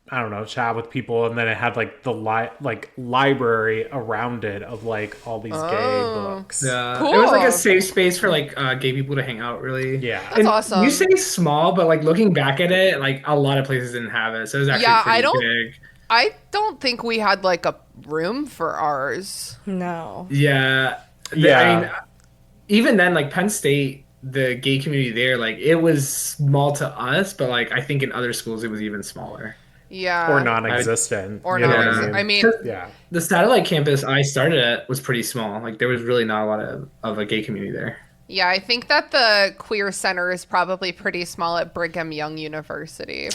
I don't know, chat with people, and then it had like the library around it of like all these gay books. Yeah. Cool. It was like a safe space for like gay people to hang out, really. Yeah. And awesome. You say small, but like looking back at it, like a lot of places didn't have it. So it was actually pretty big. I don't think we had like a room for ours. No. Yeah. Yeah. I mean, even then, like Penn State, the gay community there, like it was small to us, but like I think in other schools it was even smaller. Yeah. Or non-existent. Or you know not. what I mean, yeah. The satellite campus I started at was pretty small. Like there was really not a lot of a gay community there. yeah, I think that the queer center is probably pretty small at Brigham Young University.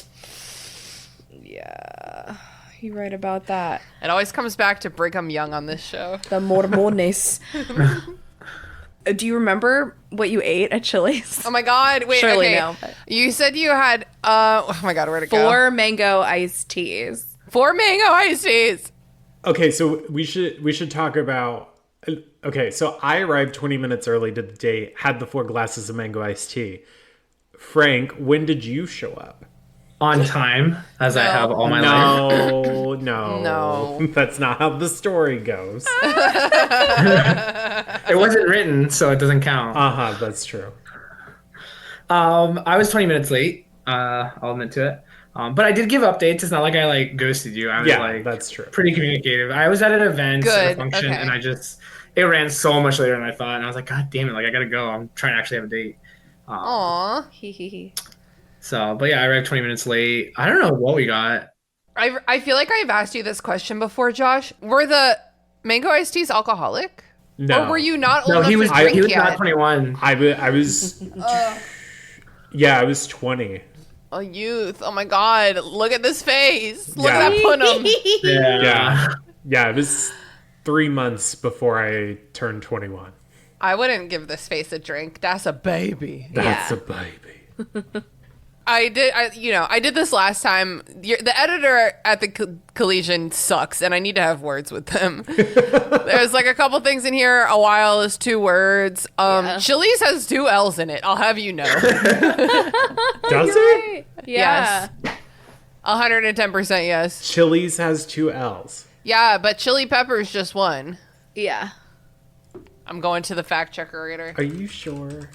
Yeah. You're right about that. It always comes back to Brigham Young on this show. The Mormones. Do you remember what you ate at Chili's? Oh my God! Wait, Surely okay. no, but- You said you had. Oh my God, where'd it go? 4 mango iced teas. 4 mango iced teas. Okay, so we should talk about. Okay, so I arrived 20 minutes early to the date, had the 4 glasses of mango iced tea. Frank, when did you show up? On time, as I have all my life. No. That's not how the story goes. It wasn't written, so it doesn't count. That's true. I was 20 minutes late. I'll admit to it. But I did give updates. It's not like I like ghosted you. I was like that's true. pretty communicative. I was at an event, Good, a function, okay. and it ran so much later than I thought, and I was like, God damn it! Like I gotta go. I'm trying to actually have a date. Aw. So, but yeah, I arrived 20 minutes late. I don't know what we got. I feel like I've asked you this question before, Josh. Were the mango iced teas alcoholic? No. Or were you not old No, enough he was. to drink He was yet? not 21. I was. Yeah, I was 20. A youth. Oh my God. Look at this face. Look Yeah. at that punum. Yeah, it was 3 months before I turned 21. I wouldn't give this face a drink. That's a baby. That's a baby. I did this last time. The editor at the Collegian sucks, and I need to have words with them. There's like a couple things in here. A while is 2 words. Chili's has 2 L's in it. I'll have you know. Does it? Yeah. Yes. 110% yes. Chili's has 2 L's. Yeah, but chili pepper's just 1. Yeah. I'm going to the fact checker later. Are you sure?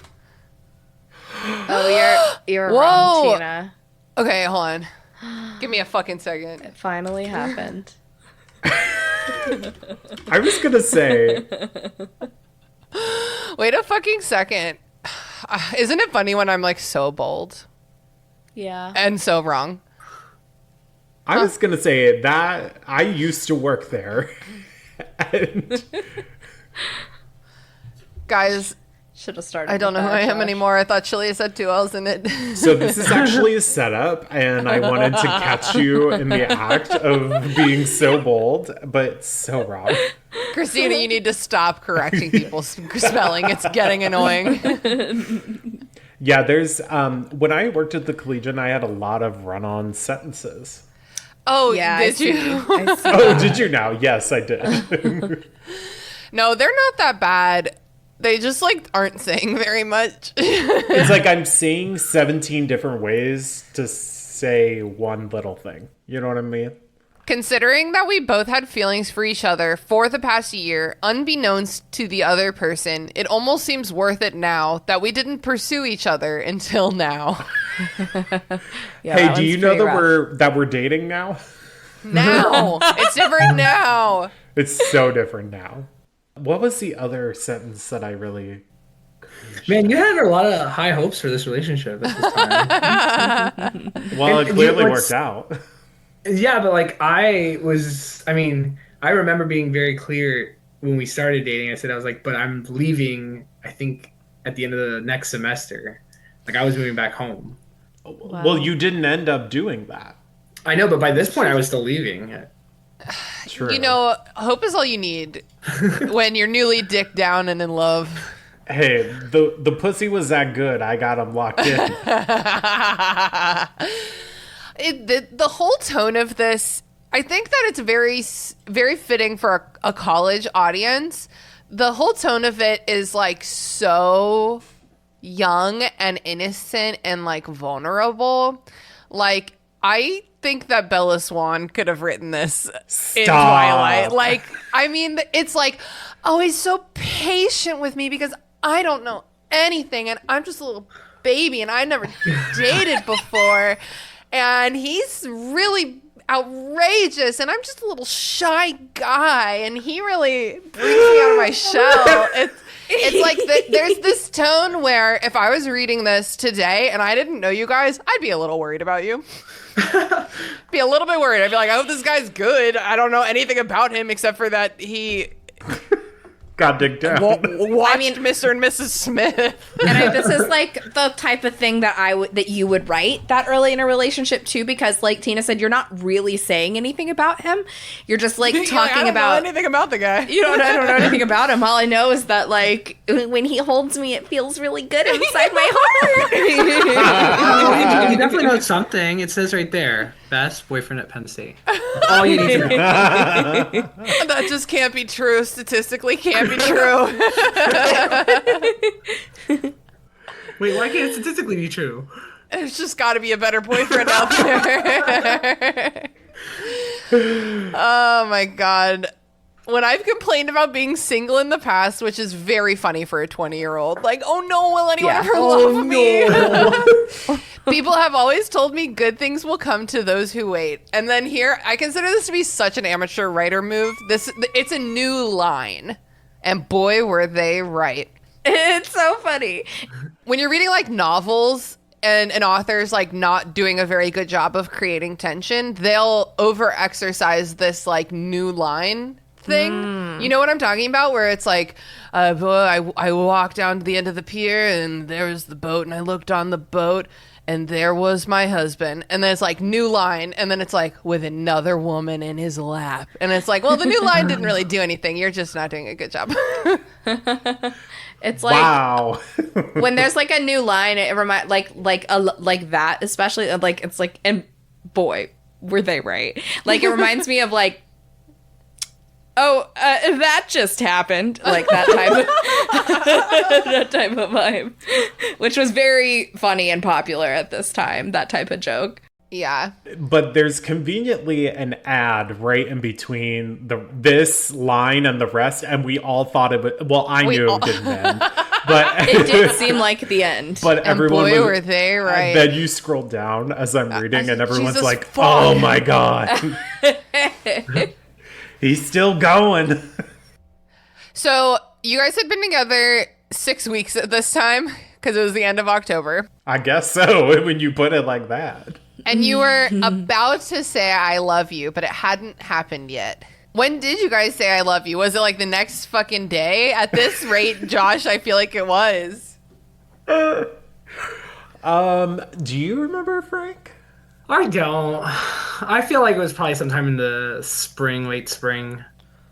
Oh, you're Whoa. wrong, Tina. Okay, hold on. Give me a fucking second. It finally happened. I was gonna say. Wait a fucking second. Isn't it funny when I'm like so bold Yeah. and so wrong? I was gonna say that I used to work there. And Guys, Should have started. I don't know who I am anymore. I thought Chili's had 2 L's in it. so this is actually a setup, and I wanted to catch you in the act of being so bold, but so wrong. Christina, you need to stop correcting people's spelling. It's getting annoying. Yeah, there's when I worked at the Collegian, I had a lot of run-on sentences. Oh, Yeah. did you? I see. Oh, did you now? Yes, I did. No, they're not that bad. They just like aren't saying very much. It's like I'm saying 17 different ways to say one little thing. You know what I mean? Considering that we both had feelings for each other for the past year, unbeknownst to the other person, it almost seems worth it now that we didn't pursue each other until now. Yeah, Hey, that do one's you know pretty that rough. we're dating now? Now. It's different now. It's so different now. What was the other sentence that I really... Man, you had a lot of high hopes for this relationship at this time. Well, it And clearly what's- worked out. Yeah, but like I remember being very clear when we started dating. I said, I was like, but I'm leaving, I think, at the end of the next semester. Like I was moving back home. Well, you didn't end up doing that. I know, but by this point I was still leaving. True. You know, hope is all you need when you're newly dicked down and in love. Hey, the pussy was that good. I got him locked in. The whole tone of this, I think that it's very, very fitting for a college audience. The whole tone of it is like so young and innocent and like vulnerable. Like, I think that Bella Swan could have written this in Stop. Twilight. Like, I mean, it's like, oh, he's so patient with me because I don't know anything and I'm just a little baby and I never dated before. And he's really outrageous and I'm just a little shy guy and he really brings me out of my shell. It's like there's this tone where if I was reading this today and I didn't know you guys, I'd be a little worried about you. Be a little bit worried. I'd be like, I hope this guy's good. I don't know anything about him except for that he got digged down. watched Mr. and Mrs. Smith. And this is like the type of thing that that you would write that early in a relationship too, because like Tina said, you're not really saying anything about him. You're just like talking I about don't know anything about the guy. I don't know anything about him. All I know is that like when he holds me, it feels really good inside my heart. You definitely know something. It says right there, best boyfriend at Penn State. All you need to know. That just can't be true. Statistically can't be true. Wait, why can't it statistically be true? There's just got to be a better boyfriend out there. Oh my God. When I've complained about being single in the past, which is very funny for a 20-year-old, like, oh no, will anyone ever love me? People have always told me good things will come to those who wait. And then here, I consider this to be such an amateur writer move. It's a new line. And boy, were they right. It's so funny. When you're reading like novels and an author's like not doing a very good job of creating tension, they'll over-exercise this like new line thing. You know what I'm talking about? Where it's like, boy, I walked down to the end of the pier and there was the boat and I looked on the boat and there was my husband. And then it's like new line. And then it's like with another woman in his lap. And it's like, well, the new line didn't really do anything. You're just not doing a good job. It's like, Wow. when there's like a new line, it reminds like that, especially like it's like, and boy, were they right? Like it reminds me of like, oh, that just happened, like that type of vibe, which was very funny and popular at this time. That type of joke. Yeah. But there's conveniently an ad right in between this line and the rest, and we all thought it would. Well, I knew it didn't end, but It did seem like the end. But And everyone boy, was, were they right. Then you scroll down as I'm reading, and everyone's Jesus like, fuck. "Oh my god, he's still going." So you guys had been together 6 weeks at this time because it was the end of October. I guess so when you put it like that. And you were about to say I love you, but it hadn't happened yet. When did you guys say I love you? Was it like the next fucking day? At this rate, Josh, I feel like it was. Do you remember, Frank? I don't. I feel like it was probably sometime in the spring, late spring.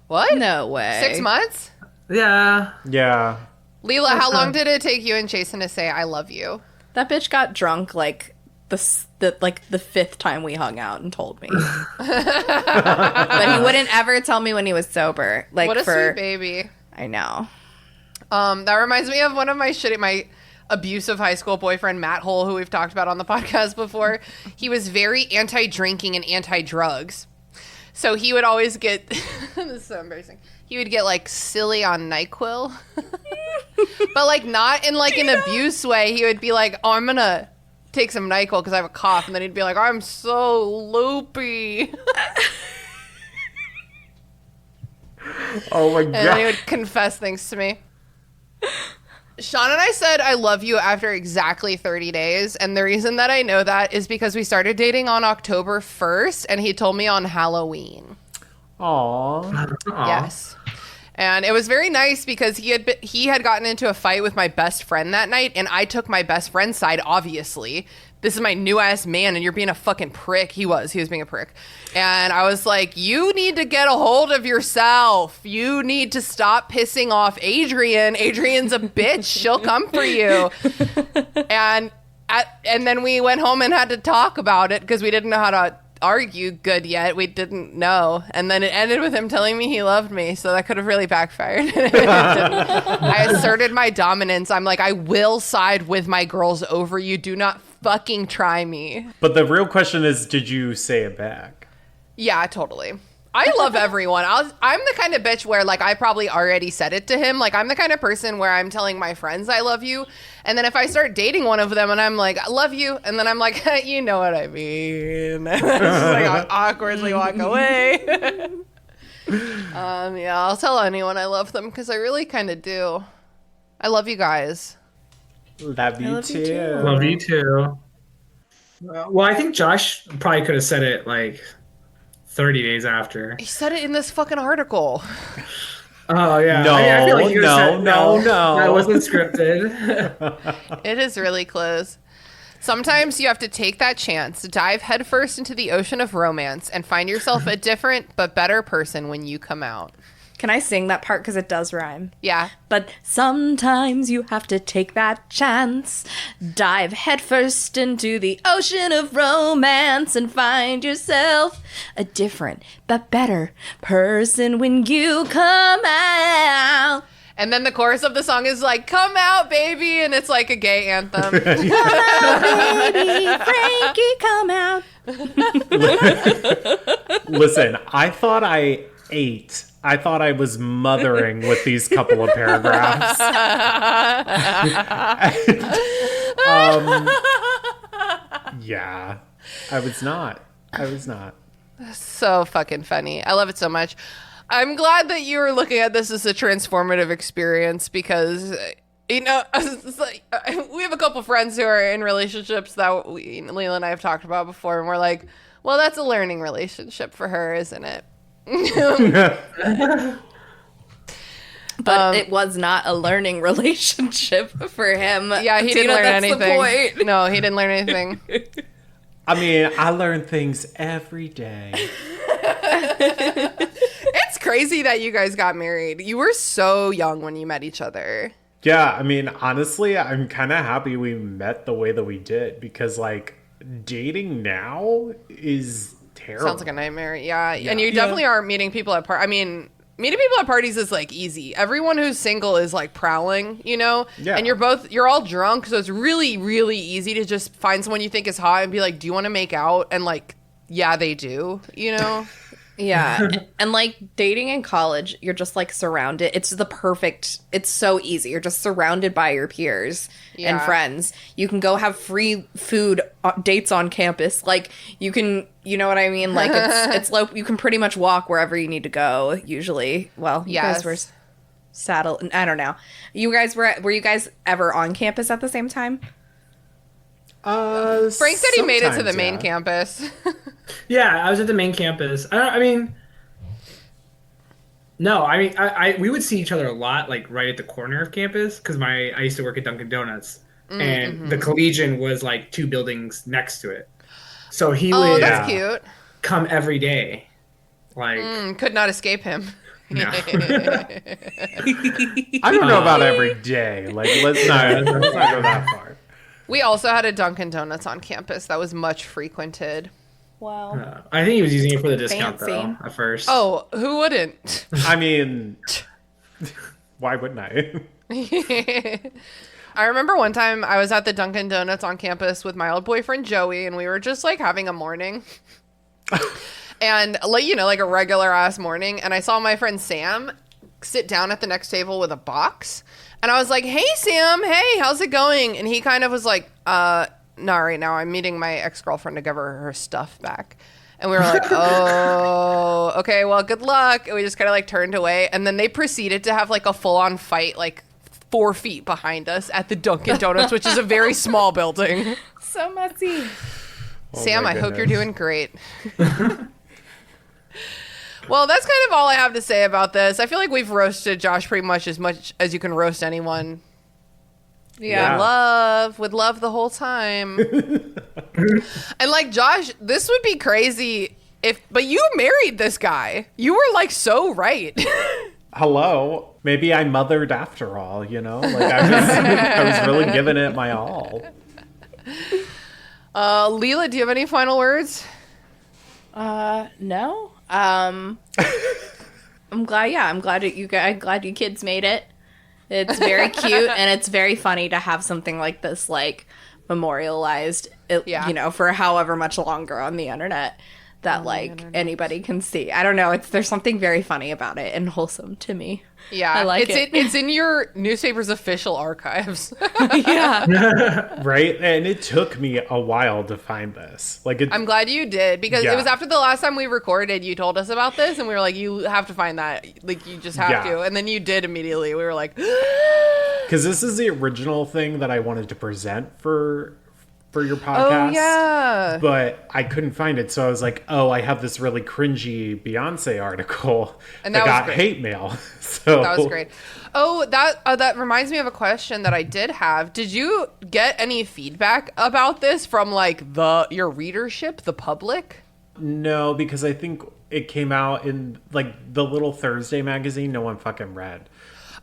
What? No way. 6 months? Yeah. Yeah. Leela, how long did it take you and Jason to say I love you? That bitch got drunk like the fifth time we hung out and told me. But he wouldn't ever tell me when he was sober. Like What a sweet baby. I know. That reminds me of one of my abusive high school boyfriend, Matt Hole, who we've talked about on the podcast before. He was very anti-drinking and anti-drugs. So he would always get, this is so embarrassing. He would get like silly on NyQuil, but like not in like an abuse way. He would be like, oh, I'm going to take some NyQuil because I have a cough. And then he'd be like, I'm so loopy. Oh my And then he god. would confess things to me. Sean and I said I love you after exactly 30 days. And the reason that I know that is because we started dating on October 1st and he told me on Halloween. Aw. Yes. And it was very nice because he had gotten into a fight with my best friend that night and I took my best friend's side, obviously. This is my new ass man and you're being a fucking prick. He was being a prick. And I was like, you need to get a hold of yourself. You need to stop pissing off Adrian. Adrian's a bitch. She'll come for you. And then we went home and had to talk about it because we didn't know how to argue good yet. We didn't know. And then it ended with him telling me he loved me. So that could have really backfired. I asserted my dominance. I'm like, I will side with my girls over you. Do not fucking try me. But the real question is, did you say it back? Yeah, totally. I love everyone. I'm the kind of bitch where, like, I probably already said it to him. Like, I'm the kind of person where I'm telling my friends I love you. And then if I start dating one of them and I'm like, I love you. And then I'm like, you know what I mean. And I just, like, awkwardly walk away. Yeah, I'll tell anyone I love them because I really kind of do. I love you guys. Love you too. Love you too. Well, I think Josh probably could have said it like 30 days after. He said it in this fucking article. Oh, yeah. No, I feel like you said, no. That wasn't scripted. It is really close. Sometimes you have to take that chance, dive headfirst into the ocean of romance, and find yourself a different but better person when you come out. Can I sing that part? Because it does rhyme. Yeah. But sometimes you have to take that chance, dive headfirst into the ocean of romance, and find yourself a different but better person when you come out. And then the chorus of the song is like, come out, baby. And it's like a gay anthem. Come out, baby, Frankie, come out. Listen, I thought I ate. I thought I was mothering with these couple of paragraphs. Yeah, I was not. So fucking funny. I love it so much. I'm glad that you were looking at this as a transformative experience because, you know, it's like, we have a couple friends who are in relationships that Leela and I have talked about before, and we're like, well, that's a learning relationship for her, isn't it? But it was not a learning relationship for him. Yeah, he didn't learn that's anything. The point. No, he didn't learn anything. I mean, I learn things every day. It's crazy that you guys got married. You were so young when you met each other. Yeah, I mean, honestly, I'm kind of happy we met the way that we did because, like, dating now is terrible. Sounds like a nightmare. Yeah. And you definitely are meeting people at meeting people at parties is like easy. Everyone who's single is like prowling, you know? Yeah. And you're all drunk, so it's really, really easy to just find someone you think is hot and be like, do you want to make out? And like, yeah, they do, you know? Yeah. And like dating in college, you're just like surrounded. It's so easy. You're just surrounded by your peers and friends. You can go have free food dates on campus. Like you can, you know what I mean? Like it's like you can pretty much walk wherever you need to go usually. Well, you guys were saddled. I don't know. You guys were you guys ever on campus at the same time? Frank said he made it to the main campus. Yeah, I was at the main campus. I we would see each other a lot, like right at the corner of campus, because I used to work at Dunkin' Donuts, and the Collegian was like 2 buildings next to it. So he would that's cute. Come every day. Like Could not escape him. no. I don't know about every day. Like, let's not go that far. We also had a Dunkin' Donuts on campus that was much frequented. Wow. I think he was using it for the discount Fancy. though at first. Oh, who wouldn't? I mean, why wouldn't I? I remember one time I was at the Dunkin' Donuts on campus with my old boyfriend Joey, and we were just like having a morning. And like, you know, like a regular ass morning, and I saw my friend Sam sit down at the next table with a box. And I was like, hey, Sam, hey, how's it going? And he kind of was like, not right now. I'm meeting my ex-girlfriend to give her stuff back. And we were like, oh, okay, well, good luck. And we just kind of like turned away. And then they proceeded to have like a full-on fight like 4 feet behind us at the Dunkin' Donuts, which is a very small building. So messy. Sam, I hope you're doing great. Well, that's kind of all I have to say about this. I feel like we've roasted Josh pretty much as you can roast anyone. Yeah. With love the whole time. And like Josh, this would be crazy but you married this guy. You were like so right. Hello. Maybe I mothered after all, you know? Like I was really giving it my all. Leela, do you have any final words? No. I'm glad you kids made it. It's very cute and it's very funny to have something like this like memorialized, for however much longer on the internet that anybody can see. I don't know. There's something very funny about it and wholesome to me. Yeah, I like it. It's in your newspaper's official archives. Yeah. Right? And it took me a while to find this. I'm glad you did, because it was after the last time we recorded, you told us about this, and we were like, you have to find that. Like, you just have to. And then you did immediately. We were like... Because this is the original thing that I wanted to present for your podcast. Oh, yeah. But I couldn't find it. So I was like, I have this really cringy Beyonce article and that got hate mail. So that was great. Oh, that reminds me of a question that I did have. Did you get any feedback about this from your readership, the public? No, because I think it came out in the little Thursday magazine no one fucking read.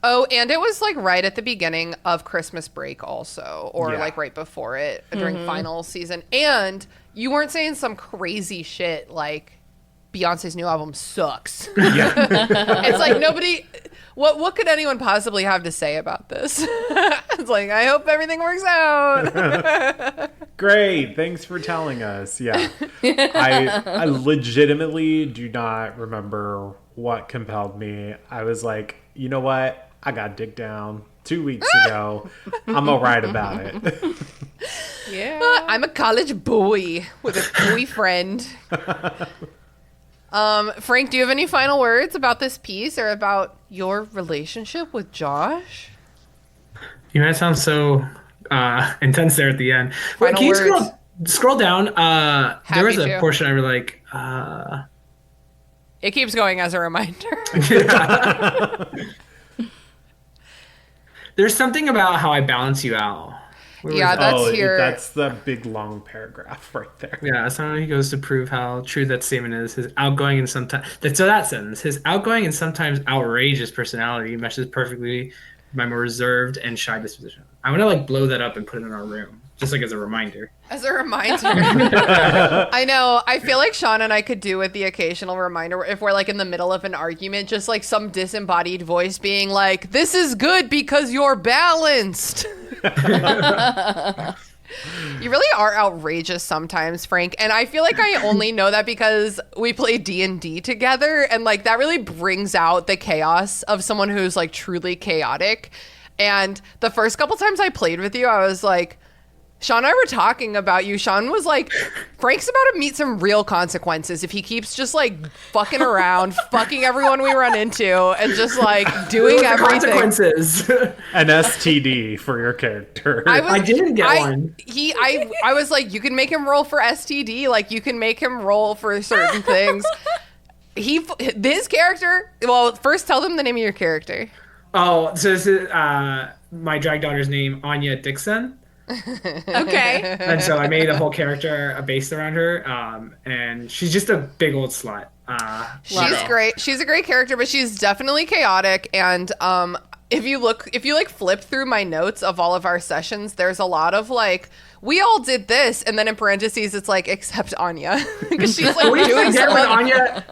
Oh, and it was right at the beginning of Christmas break also, or right before it during final season. And you weren't saying some crazy shit like Beyonce's new album sucks. Yeah. It's like nobody, what could anyone possibly have to say about this? It's like, I hope everything works out. Great. Thanks for telling us. Yeah. I legitimately do not remember what compelled me. I was like, you know what? I got dick down 2 weeks ago. I'm all right about it. Yeah. I'm a college boy with a boyfriend. Frank, do you have any final words about this piece or about your relationship with Josh? You might sound so intense there at the end. Wait, can you scroll down? There was a portion I really like. It keeps going as a reminder. There's something about how I balance you out. That's the big long paragraph right there. Yeah, so he goes to prove how true that statement is. His outgoing and sometimes that sentence. His outgoing and sometimes outrageous personality meshes perfectly with my more reserved and shy disposition. I want to blow that up and put it in our room, just as a reminder. As a reminder. I know. I feel like Sean and I could do with the occasional reminder if we're in the middle of an argument, just some disembodied voice being like, "This is good because you're balanced." You really are outrageous sometimes, Frank. And I feel like I only know that because we play D&D together. And that really brings out the chaos of someone who's truly chaotic. And the first couple times I played with you, I was like, Sean and I were talking about you. Sean was like, Frank's about to meet some real consequences if he keeps just fucking around, fucking everyone we run into, and just doing everything. Consequences. An STD for your character. I didn't get one. I was like, you can make him roll for STD. You can make him roll for certain things. His character. Well, first tell them the name of your character. Oh, so this is my drag daughter's name, Anya Dixon. Okay. And so I made a whole character based around her, and she's just a big old slut. She's great. She's a great character, but she's definitely chaotic. And if you flip through my notes of all of our sessions, there's a lot of we all did this, and then in parentheses it's except Anya, because she's doing something.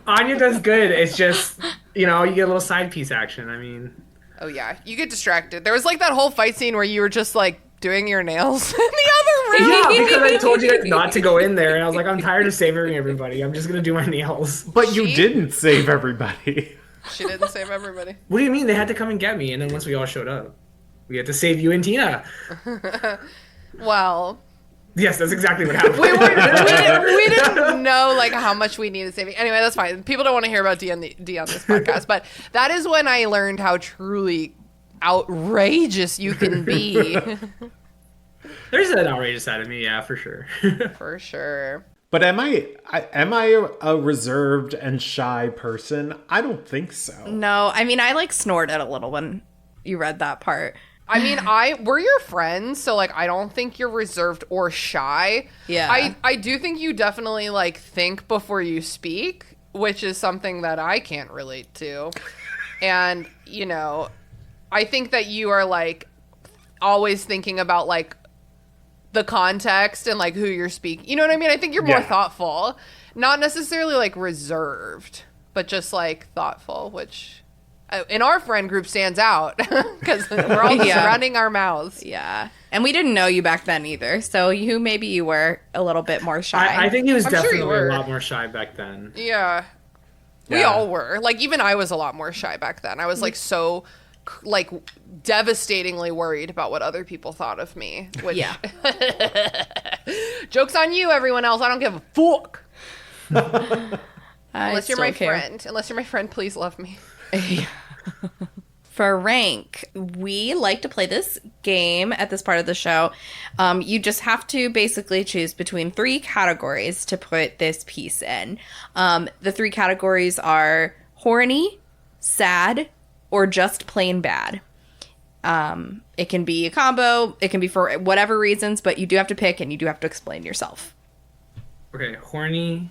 Anya does good. It's just you get a little side piece action. I mean, oh yeah, you get distracted. There was that whole fight scene where you were just doing your nails in the other room. Yeah, because I told you not to go in there, and I was like, I'm tired of saving everybody. I'm just gonna do my nails. But you didn't save everybody. She didn't save everybody. What do you mean? They had to come and get me, and then once we all showed up, we had to save you and Tina. Well, yes, that's exactly what happened. We didn't know how much we needed saving. Anyway, that's fine. People don't want to hear about D on this podcast, but that is when I learned how truly outrageous you can be. There's an outrageous side of me, yeah, for sure. For sure. But am I a reserved and shy person? I don't think so. No, I mean, I snorted a little when you read that part. I mean, we're your friends, so I don't think you're reserved or shy. Yeah. I do think you definitely think before you speak, which is something that I can't relate to. And, I think that you are always thinking about the context and who you're speaking. You know what I mean? I think you're more thoughtful, not necessarily reserved, but just thoughtful, which in our friend group stands out because we're all just running our mouths. Yeah. And we didn't know you back then either. So maybe you were a little bit more shy. I think he was I'm sure definitely you were. a lot more shy back then. Yeah. We Yeah. all were. Like, even I was a lot more shy back then. I was like so like devastatingly worried about what other people thought of me. Which, Yeah. Joke's on you, everyone else. I don't give a fuck. I Unless you're still my care. friend. Unless you're my friend, please love me. For rank, we like to play this game at this part of the show. You just have to basically choose between 3 categories to put this piece in. The 3 categories are horny, sad, or just plain bad. It can be a combo. It can be for whatever reasons, but you do have to pick and you do have to explain yourself. Okay, horny,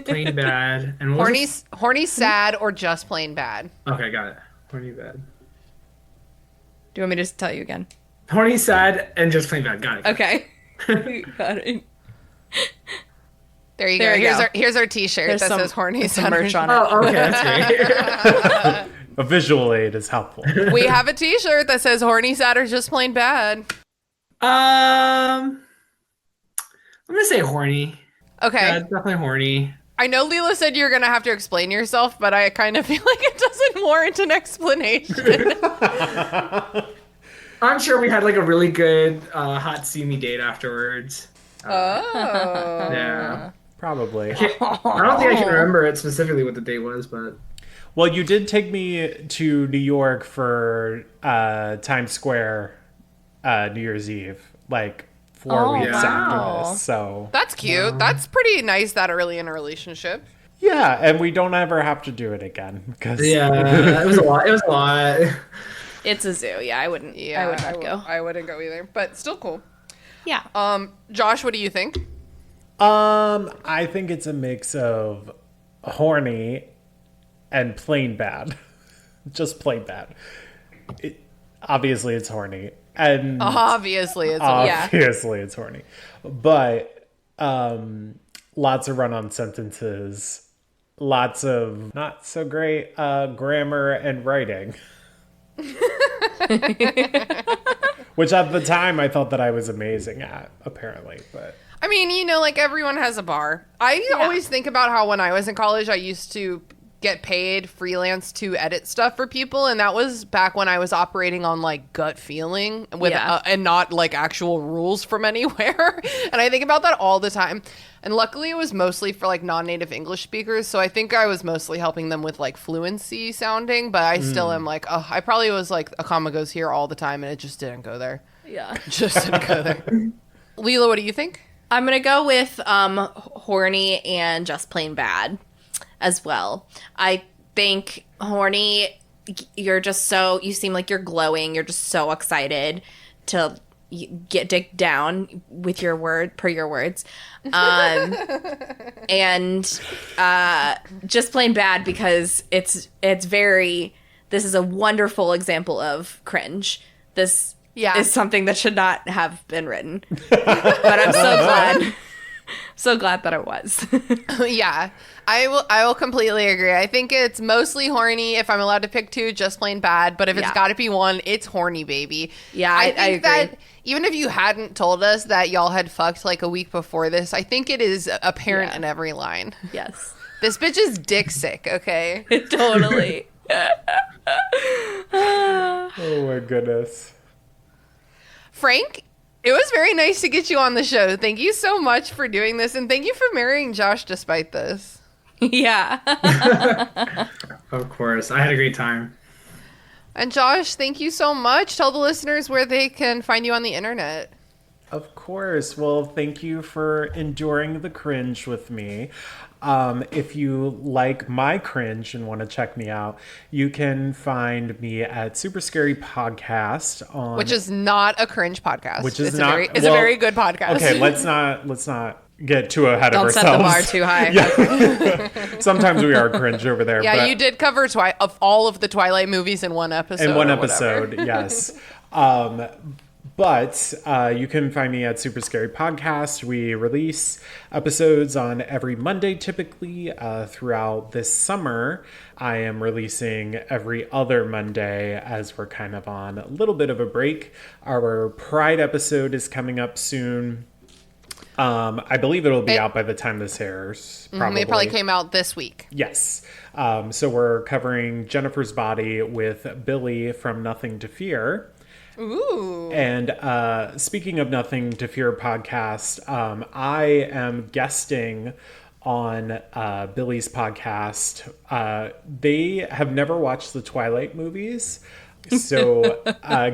plain bad, and what was Horny, sad, or just plain bad. it? Okay, got it. Horny bad. Do you want me to just tell you again? Horny, sad, and just plain bad. Got it. Okay. Got it. There you There go. you go. Here's our t-shirt There's that some- says horny, there's some sad, or merch on it. Oh, okay, that's great. A visual aid is helpful. We have a t-shirt that says horny, sad, or just plain bad. I'm gonna say horny. Okay. Yeah, definitely horny. I know Leela said you're going to have to explain yourself, but I kind of feel like it doesn't warrant an explanation. I'm sure we had like a really good hot steamy date afterwards. Oh. Yeah. Probably. I don't think I can remember it specifically what the date was, but Well, you did take me to New York for Times Square New Year's Eve, like 4 weeks wow. after this. So That's cute. That's pretty nice that early in a relationship. yeah, and we don't ever have to do it again because yeah, it was a lot. It was a lot. It's a zoo. Yeah, I wouldn't. Yeah, I would not go. I wouldn't go either, but still cool. Yeah. Josh, what do you think? I think it's a mix of horny and plain bad. Just plain bad. Obviously, it's horny. And Obviously, it's obviously it's horny. But lots of run-on sentences. Lots of not so great grammar and writing. Which at the time I thought that I was amazing at, apparently. But I mean, you know, like everyone has a bar. I always think about how when I was in college, I used to get paid freelance to edit stuff for people, and that was back when I was operating on like gut feeling with and not like actual rules from anywhere. And I think about that all the time. And luckily it was mostly for like non-native English speakers, so I think I was mostly helping them with like fluency sounding, but I still am like, oh, I probably was like a comma goes here all the time and it just didn't go there. Yeah. Just didn't go there. Leela, what do you think? I'm gonna go with horny and just plain bad as well. I think horny, you seem like you're glowing. You're just so excited to dig down with your words. And just plain bad because this is a wonderful example of cringe. This is something that should not have been written. But I'm so glad that it was. Yeah, I will completely agree. I think it's mostly horny. If I'm allowed to pick 2, just plain bad. But if it's got to be one, it's horny, baby. Yeah, I agree. think that even if you hadn't told us that y'all had fucked like a week before this, I think it is apparent in every line. Yes. This bitch is dick sick, okay? Totally. oh my goodness. Frank, it was very nice to get you on the show. Thank you so much for doing this, and thank you for marrying Josh despite this. Yeah. Of course, I had a great time. And Josh, thank you so much. Tell the listeners where they can find you on the internet. Of course. Well, thank you for enduring the cringe with me. If you like my cringe and want to check me out, you can find me at Super Scary Podcast on, Which is not a cringe podcast. which is it's not a very good podcast. Okay, let's not get too ahead of Don't ourselves. set the bar too high. Yeah. Sometimes we are cringe over there. Yeah, but you did cover of all of the Twilight movies in one episode. in one or whatever. episode, yes. But you can find me at Super Scary Podcast. We release episodes on every Monday, typically. Throughout this summer, I am releasing every other Monday as we're kind of on a little bit of a break. Our Pride episode is coming up soon. I believe it'll be out by the time this airs. Probably. It probably came out this week. Yes. So we're covering Jennifer's Body with Billy from Nothing to Fear. Ooh. And speaking of Nothing to Fear podcast, I am guesting on Billy's podcast. They have never watched the Twilight movies. So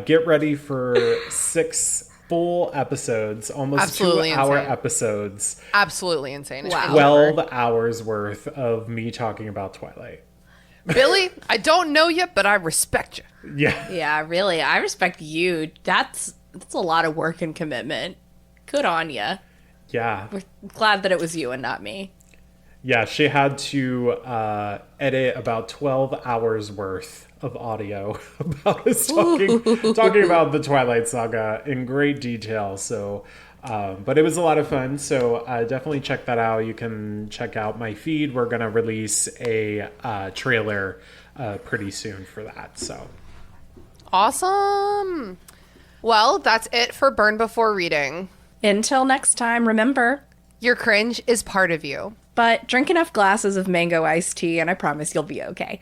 get ready for 6 full episodes, almost Absolutely 2-hour insane. episodes. Absolutely insane. Wow. 12 hours worth of me talking about Twilight. Billy, I don't know you, but I respect you. Yeah. Yeah, really. I respect you. That's a lot of work and commitment. Good on you. Yeah. Glad that it was you and not me. Yeah, she had to edit about 12 hours worth of audio about us talking about the Twilight Saga in great detail. So, but it was a lot of fun. So definitely check that out. You can check out my feed. We're going to release a trailer pretty soon for that. So Awesome. Well, that's it for Burn Before Reading. Until next time, remember, Your cringe is part of you. but drink enough glasses of mango iced tea and I promise you'll be okay.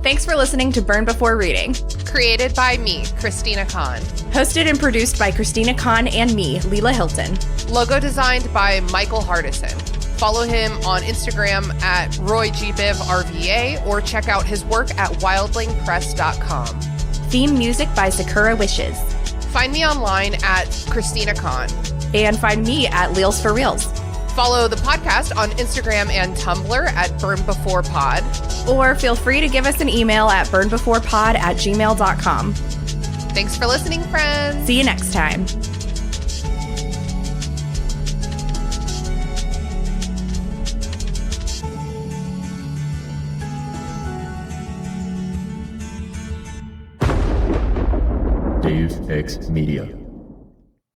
Thanks for listening to Burn Before Reading. Created by me, Christina Kahn. Hosted and produced by Christina Kahn and me, Leela Hilton. Logo designed by Michael Hardison. Follow him on Instagram at RoyGBivRVA or check out his work at wildlingpress.com. Theme music by Sakura Wishes. Find me online at Christina Kahn. And find me at Leels for Reels. Follow the podcast on Instagram and Tumblr at BurnBeforePod. Or feel free to give us an email at burnbeforepod@gmail.com. Thanks for listening, friends. See you next time. Dave X Media.